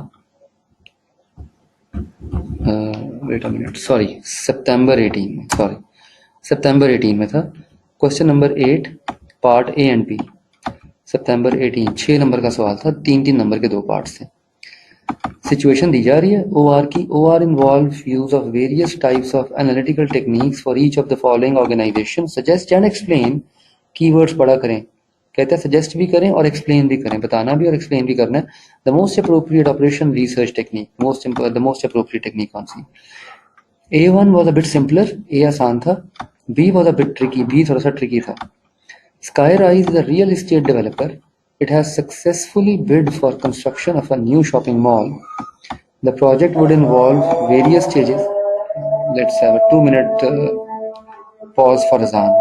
वेट अ मिनट, सॉरी, सितंबर 18 में था। Question number 8 part A and B, सितंबर 18, 6 नंबर का सवाल था, 3 नंबर के 2 पार्ट्स थे। सिचुएशन दी जा रही है OR की। OR involve use of various types of analytical techniques for each of the following organisation, suggest and explain. Keywords पढ़ा करें, कहते हैं सजेस्ट भी करें और एक्सप्लेन भी करें, बताना भी और एक्सप्लेन भी करना है। The most appropriate operation research technique, the most appropriate technique कौन सी? A1 was a bit simpler, A आसान था। B was a bit tricky, B थोड़ा सा ट्रिकी था। Skyrise is a real estate developer. It has successfully bid for construction of a new shopping mall. The project would involve various stages. Let's have a 2-minute pause for Azan.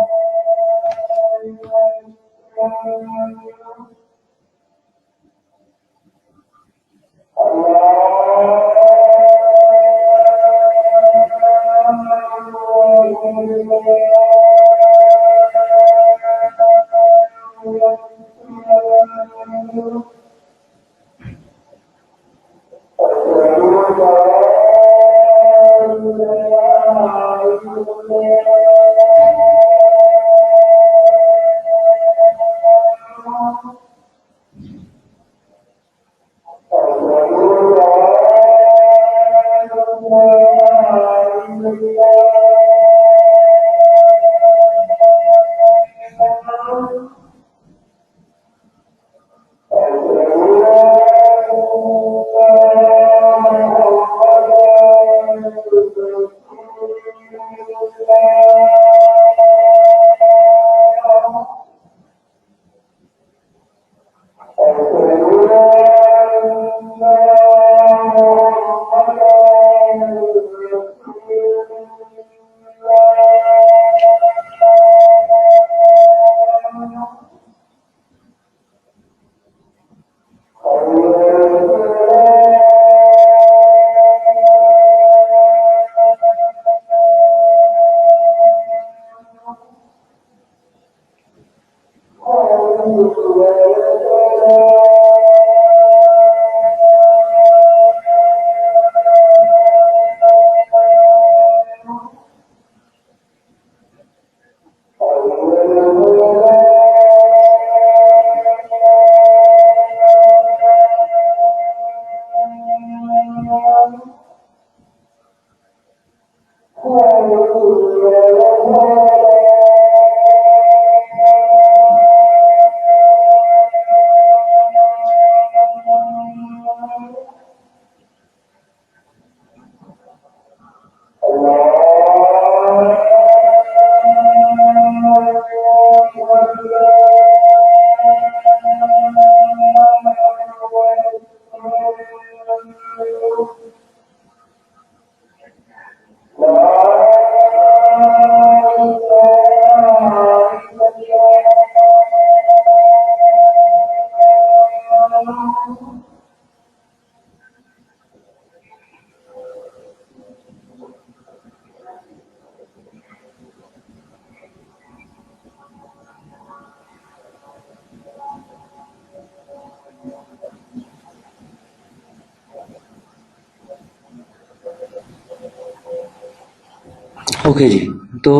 Okay जी, तो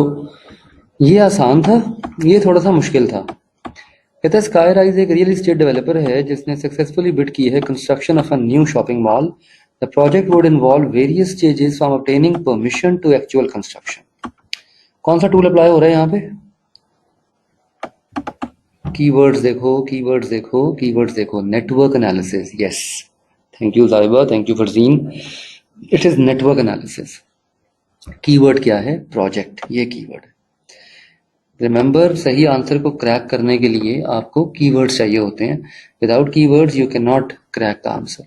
ये आसान था, ये थोड़ा सा मुश्किल था। कहता है स्काई राइज एक रियल एस्टेट डेवलपर है जिसने सक्सेसफुली बिड की है construction of a new shopping mall. The project would involve various stages from obtaining permission to actual construction. कौन सा टूल अप्लाई हो रहा है यहाँ पे? कीवर्ड्स देखो, कीवर्ड्स देखो, कीवर्ड्स देखो। Network analysis, yes, thank you Zaiba, thank you Farzeen. It is network analysis. Keyword क्या है? प्रोजेक्ट, ये कीवर्ड है। रिमेंबर, सही आंसर को क्रैक करने के लिए आपको कीवर्ड्स चाहिए होते हैं। Without keywords you can not crack the answer.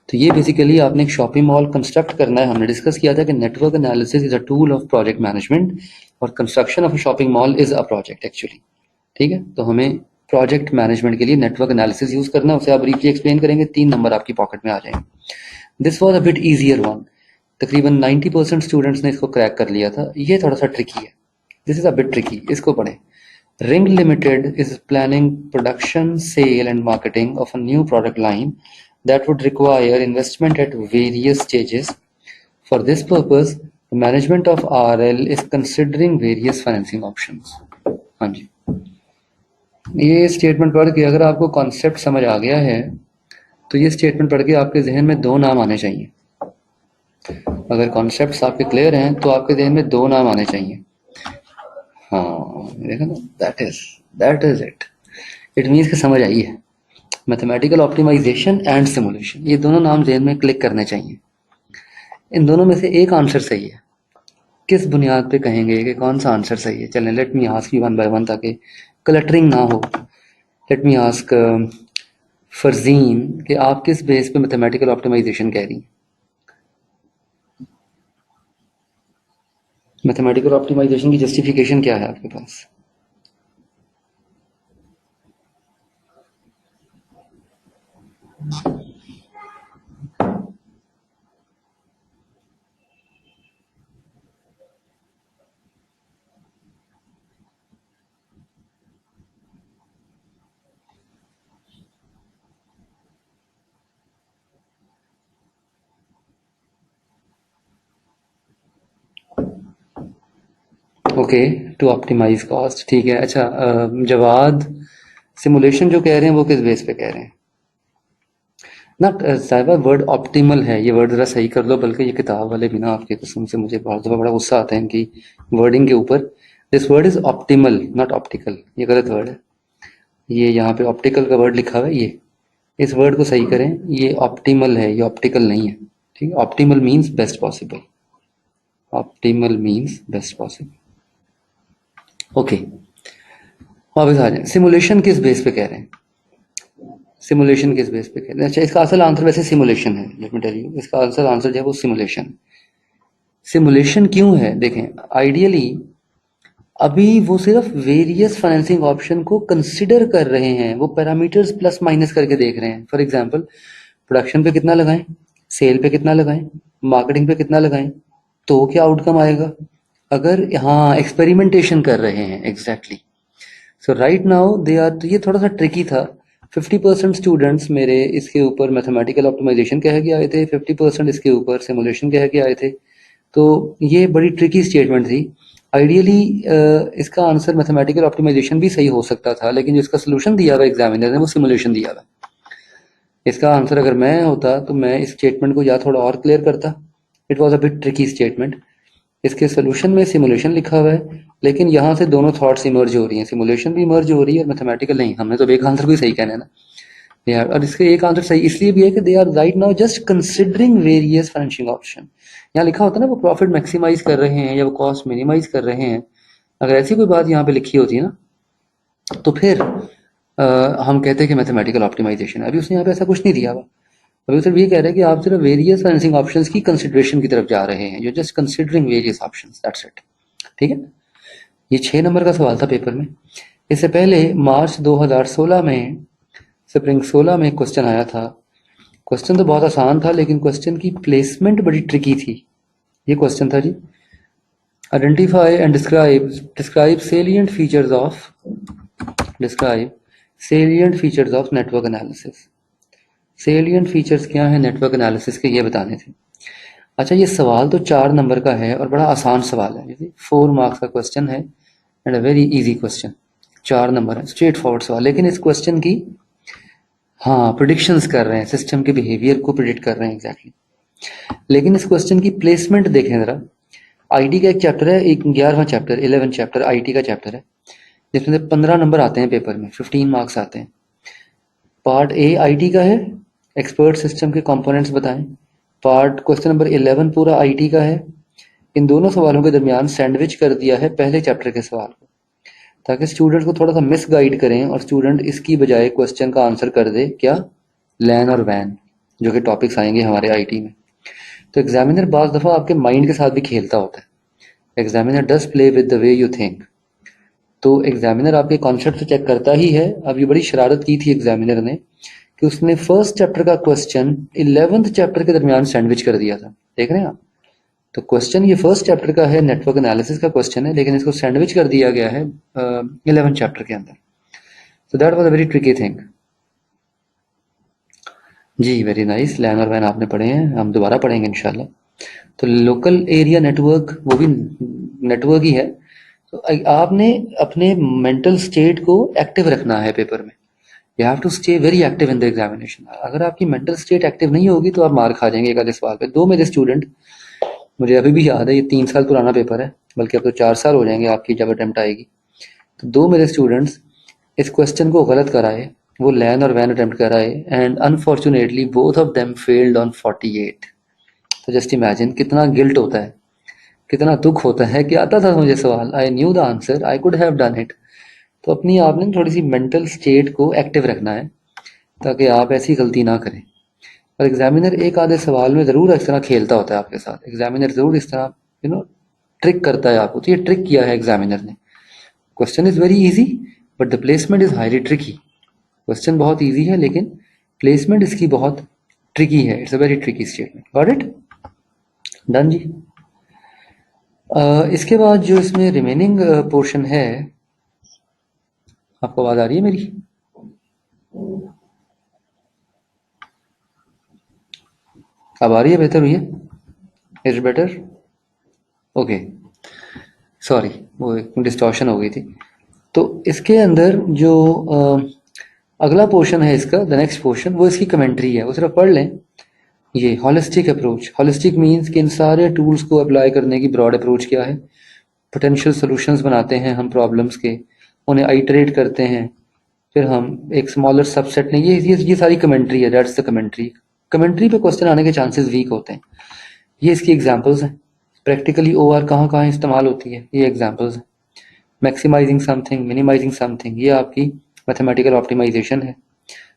तो ये बेसिकली आपने एक शॉपिंग मॉल कंस्ट्रक्ट करना है। हमने डिस्कस किया था कि network analysis is a tool of project management और construction of a shopping mall is a project actually. ठीक है, तो हमें प्रोजेक्ट मैनेजमेंट के लिए नेटवर्क एनालिसिस यूज करना है। उसे आप ब्रीफली एक्सप्लेन करेंगे, 3 नंबर आपकी पॉकेट में आ जाएंगे। This was a bit easier one, तकरीबन 90% स्टूडेंट्स ने इसको क्रैक कर लिया था। ये थोड़ा सा ट्रिकी है, this is a bit tricky, इसको पढ़ें। Ring Limited is planning production, sale and marketing of a new product line that would require investment at various stages. For this purpose, the management of RL is considering various financing options. हाँ जी, ये statement पढ़ के अगर आपको concept समझ आ गया है तो ये स्टेटमेंट पढ़ के आपके जहन में दो नाम आने चाहिए। अगर कॉन्सेप्ट्स आपके क्लियर हैं तो आपके जहन में दो नाम आने चाहिए। हाँ देखा ना, that is it, it means कि समझ आई है। मैथमेटिकल ऑप्टिमाइजेशन एंड सिमुलेशन, ये दोनों नाम जहन में क्लिक करने चाहिए। इन दोनों में से एक आंसर सही है, किस बुनियाद पे कहेंगे कि कौन सा आंसर सही है? चलें, let me ask you one by one ताकि क्लटरिंग ना हो। लेट मी आस्क फरजीन कि आप किस बेस पे मैथमेटिकल ऑप्टिमाइजेशन कह रही हैं? मैथमेटिकल ऑप्टिमाइजेशन की जस्टिफिकेशन क्या है आपके पास? ओके, टू ऑप्टिमाइज कॉस्ट, ठीक है। अच्छा जवाद, सिमुलेशन जो कह रहे हैं वो किस बेस पे कह रहे हैं? ना साहिबा, वर्ड ऑप्टिमल है, ये वर्ड ज़रा सही कर लो। बल्कि ये किताब वाले भी ना, आपके कसम से मुझे बहुत दफ़ा बड़ा गुस्सा आता है इनकी वर्डिंग के ऊपर। This word is optimal not optical, ये गलत वर्ड है। ये यहाँ पे ऑप्टिकल का वर्ड लिखा हुआ है, ये इस वर्ड को सही करें, ये ऑप्टिमल है, ये ऑप्टिकल नहीं है। ठीक है, optimal means best possible, optimal means best possible. Okay, वापस आ जाए, सिमुलेशन किस बेस पे कह रहे हैं? सिमुलेशन किस बेस पे कह रहे हैं? अच्छा, इसका असल आंसर वैसे सिमुलेशन है, लेट मी टेल यू, इसका असल आंसर जो है वो सिमुलेशन। सिमुलेशन क्यों है? देखें, आइडियली अभी वो सिर्फ वेरियस फाइनेंसिंग ऑप्शन को कंसिडर कर रहे हैं, वो पैरामीटर्स प्लस माइनस करके देख रहे हैं। फॉर एग्जांपल, प्रोडक्शन पे कितना लगाएं, सेल पे कितना लगाएं, मार्केटिंग पे कितना लगाएं, तो क्या आउटकम आएगा? अगर हाँ, एक्सपेरिमेंटेशन कर रहे हैं, exactly. So right now they are, तो ये थोड़ा सा ट्रिकी था। 50% स्टूडेंट्स मेरे इसके ऊपर मैथमेटिकल ऑप्टिमाइजेशन कह के आए थे, 50% इसके ऊपर सिमुलेशन कह के आए थे। तो ये बड़ी ट्रिकी स्टेटमेंट थी। आइडियली इसका आंसर मैथमेटिकल ऑप्टिमाइजेशन भी सही हो सकता था, लेकिन जिसका सोल्यूशन दिया हुआ एग्जामिनर ने वो सिमुलेशन दिया हुआ। इसका आंसर अगर मैं होता तो मैं इस स्टेटमेंट को या थोड़ा और क्लियर करता। It was a bit tricky statement. इसके सोल्यूशन में सिमुलेशन लिखा हुआ है, लेकिन यहाँ से दोनों थॉट्स इमर्ज हो रही हैं, सिमुलेशन भी इमर्ज हो रही है और मैथमेटिकल नहीं। हमने तो एक आंसर को ही सही कहना है ना यार। और इसके एक आंसर सही इसलिए भी है कि they are right now just considering various financial option. यहाँ लिखा होता है ना, वो प्रॉफिट मैक्सिमाइज कर रहे हैं या वो कॉस्ट मिनिमाइज कर रहे हैं। अगर ऐसी कोई बात यहाँ पे लिखी होती है ना, तो फिर हम कहते हैं कि मैथमेटिकल ऑप्टिमाइजेशन है। अभी उसने यहाँ पे ऐसा कुछ नहीं दिया हुआ। अभी सिर्फ ये कह रहे हैं कि आप सिर्फ वेरियस फाइनेंसिंग ऑप्शंस की कंसिडरेशन की तरफ जा रहे हैं, you just considering various options, that's it. ठीक है, ये 6 नंबर का सवाल था पेपर में। इससे पहले मार्च 2016 में, स्प्रिंग 16 में क्वेश्चन आया था। क्वेश्चन तो बहुत आसान था, लेकिन क्वेश्चन की प्लेसमेंट बड़ी ट्रिकी थी। ये क्वेश्चन था जी, identify and describe salient features of network analysis. Salient features क्या है नेटवर्क एनालिसिस के, ये बताने थे। अच्छा, ये सवाल तो 4 नंबर का है और बड़ा आसान सवाल है, 4 मार्क्स का क्वेश्चन है and a very easy question. 4 number है, स्ट्रेट फॉरवर्ड सवाल। लेकिन इस क्वेश्चन की हाँ प्रिडिक्शंस कर रहे हैं, सिस्टम के बिहेवियर को प्रिडिक्ट कर रहे हैं एग्जैक्टली। लेकिन इस क्वेश्चन की प्लेसमेंट देखें जरा। आईटी का एक चैप्टर है, एक 11वां चैप्टर, 11 चैप्टर आईटी का चैप्टर है, जिसमें से 15 नंबर आते हैं पेपर में, 15 मार्क्स आते हैं। पार्ट ए आईटी का है, एक्सपर्ट सिस्टम के कंपोनेंट्स बताएं। पार्ट क्वेश्चन नंबर 11 पूरा आईटी का है। इन दोनों सवालों के दरमियान सैंडविच कर दिया है पहले चैप्टर के सवाल को, ताकि स्टूडेंट को थोड़ा सा मिस गाइड करें और स्टूडेंट इसकी बजाय क्वेश्चन का आंसर कर दे क्या, लैन और वैन, जो कि टॉपिक्स आएंगे हमारे आईटी में। तो एग्जामिनर बाज़ दफ़ा आपके माइंड के साथ भी खेलता होता है। Examiner does play with the way you think. तो एग्जामिनर आपके कॉन्सेप्ट से चेक करता ही है। अब ये बड़ी शरारत की थी एग्जामिनर ने कि उसने फर्स्ट चैप्टर का क्वेश्चन 11th चैप्टर के दरमियान सैंडविच कर दिया था। देख रहे हैं आप? तो क्वेश्चन ये फर्स्ट चैप्टर का है, नेटवर्क एनालिसिस का क्वेश्चन है, लेकिन इसको सैंडविच कर दिया गया है 11th चैप्टर के अंदर। So that was a very tricky thing. जी वेरी नाइस। लैन और वैन आपने पढ़े हैं, हम दोबारा पढ़ेंगे इंशाल्लाह। तो लोकल एरिया नेटवर्क वो भी नेटवर्क ही है। तो आपने अपने मेंटल स्टेट को एक्टिव रखना है पेपर में। You have to stay very active in the examination. अगर आपकी मेंटल स्टेट एक्टिव नहीं होगी तो आप मार खा जाएंगे एक आधे सवाल पे। दो मेरे स्टूडेंट, मुझे अभी भी याद है, ये 3 साल पुराना पेपर है, बल्कि अब तो 4 साल हो जाएंगे आपकी जब अटेम्प्ट आएगी। तो दो मेरे स्टूडेंट्स इस क्वेश्चन को गलत कराए, वो लैन और वैन अटेम्प्ट कराए, and unfortunately both of them failed on 48। तो जस्ट इमेजिन कितना गिल्ट होता है, कितना दुख होता है कि आता था मुझे सवाल, I knew the answer, I could have done it. तो अपनी आपने थोड़ी सी मेंटल स्टेट को एक्टिव रखना है ताकि आप ऐसी गलती ना करें। और एग्जामिनर एक आधे सवाल में ज़रूर इस तरह खेलता होता है आपके साथ। एग्जामिनर ज़रूर इस तरह ट्रिक करता है आपको। तो ये ट्रिक किया है एग्जामिनर ने। Question is very easy but the placement is highly tricky. Question बहुत इजी है लेकिन प्लेसमेंट इसकी बहुत ट्रिकी है। It's a very tricky statement. Got it? Done जी। इसके बाद जो इसमें रिमेनिंग पोर्शन है, आपको आवाज़ आ रही है मेरी? अब आ रही है? बेहतर हुई है? Is better? ओके, सॉरी, वो एक डिस्टॉर्शन हो गई थी। तो इसके अंदर जो अगला पोर्शन है इसका, द नेक्स्ट पोर्शन, वो इसकी कमेंट्री है। वो सिर्फ पढ़ लें। ये हॉलिस्टिक अप्रोच। हॉलिस्टिक मीन्स कि इन सारे टूल्स को अप्लाई करने की ब्रॉड अप्रोच क्या है। पोटेंशियल सॉल्यूशंस बनाते हैं हम प्रॉब्लम्स के, उन्हें आइटरेट करते हैं, फिर हम एक स्मॉलर सबसेट ने ये सारी कमेंट्री है। That's the commentary. कमेंट्री पे क्वेश्चन आने के चांसेस वीक होते हैं। ये इसकी एग्जांपल्स हैं। प्रैक्टिकली ओआर कहाँ कहाँ इस्तेमाल होती है, ये एग्जांपल्स हैं। मैक्सिमाइजिंग समथिंग, मिनिमाइजिंग समथिंग, ये आपकी मैथमेटिकल ऑप्टिमाइजेशन है।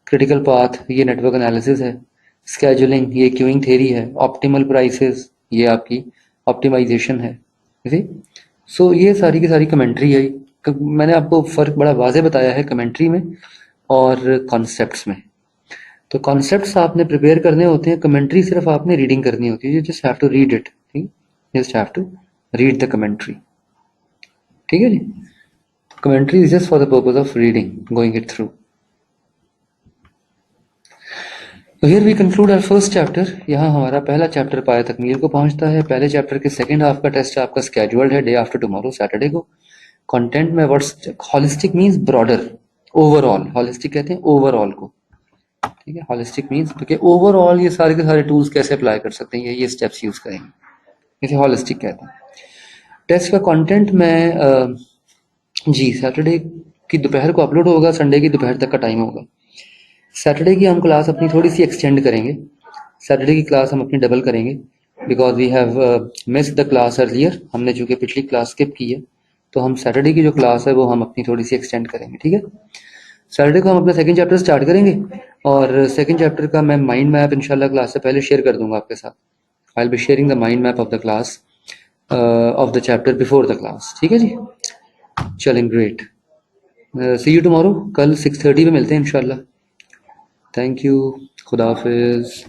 क्रिटिकल पाथ, ये नेटवर्क एनालिसिस है। स्केजुलिंग, ये क्यूइंग थ्योरी है। ऑप्टिमल प्राइसेस, ये आपकी ऑप्टिमाइजेशन है। सो ये सारी की सारी कमेंट्री है। मैंने आपको फ़र्क बड़ा वाज़े बताया है कमेंट्री में और कॉन्सेप्ट्स में। तो कॉन्सेप्ट्स आपने प्रिपेयर करने होते हैं, कमेंट्री सिर्फ आपने रीडिंग करनी होती है। You just have to read it. ठीक, just have to read the commentary. ठीक है जी। Commentary is just for the purpose of reading, going it through. तो here we conclude our first chapter. यहाँ हमारा पहला चैप्टर पाया तकमील को पहुंचता है। पहले चैप्टर के सेकंड हाफ का टेस्ट आपका स्केड्यूल्ड है डे आफ्टर टुमारो, सैटरडे को। कंटेंट में words, holistic means broader, overall. Holistic कहते हैं ओवरऑल को। ठीक है, हॉलिस्टिक मींस क्योंकि ओवरऑल ये सारे के सारे टूल्स कैसे अप्लाई कर सकते हैं, ये स्टेप्स यूज करेंगे, इसे हॉलिस्टिक कहते हैं। टेस्ट का कंटेंट में जी सैटरडे की दोपहर को अपलोड होगा, संडे की दोपहर तक का टाइम होगा। सैटरडे की हम क्लास अपनी थोड़ी सी एक्सटेंड करेंगे। सैटरडे की क्लास हम अपनी डबल करेंगे because we have missed the class earlier. हमने चूंकि पिछली क्लास स्किप की है, तो हम सैटरडे की जो क्लास है वो हम अपनी थोड़ी सी एक्सटेंड करेंगे। ठीक है, सैटरडे को हम अपना सेकंड चैप्टर स्टार्ट करेंगे और सेकंड चैप्टर का मैं माइंड मैप इंशाल्लाह क्लास से पहले शेयर कर दूंगा आपके साथ। I will be sharing the mind map of the class of the chapter before the class. ठीक है जी, चलें, ग्रेट। C you tomorrow. कल 6:30 पे मिलते हैं इंशाल्लाह। थैंक यू, खुदा हाफिज़।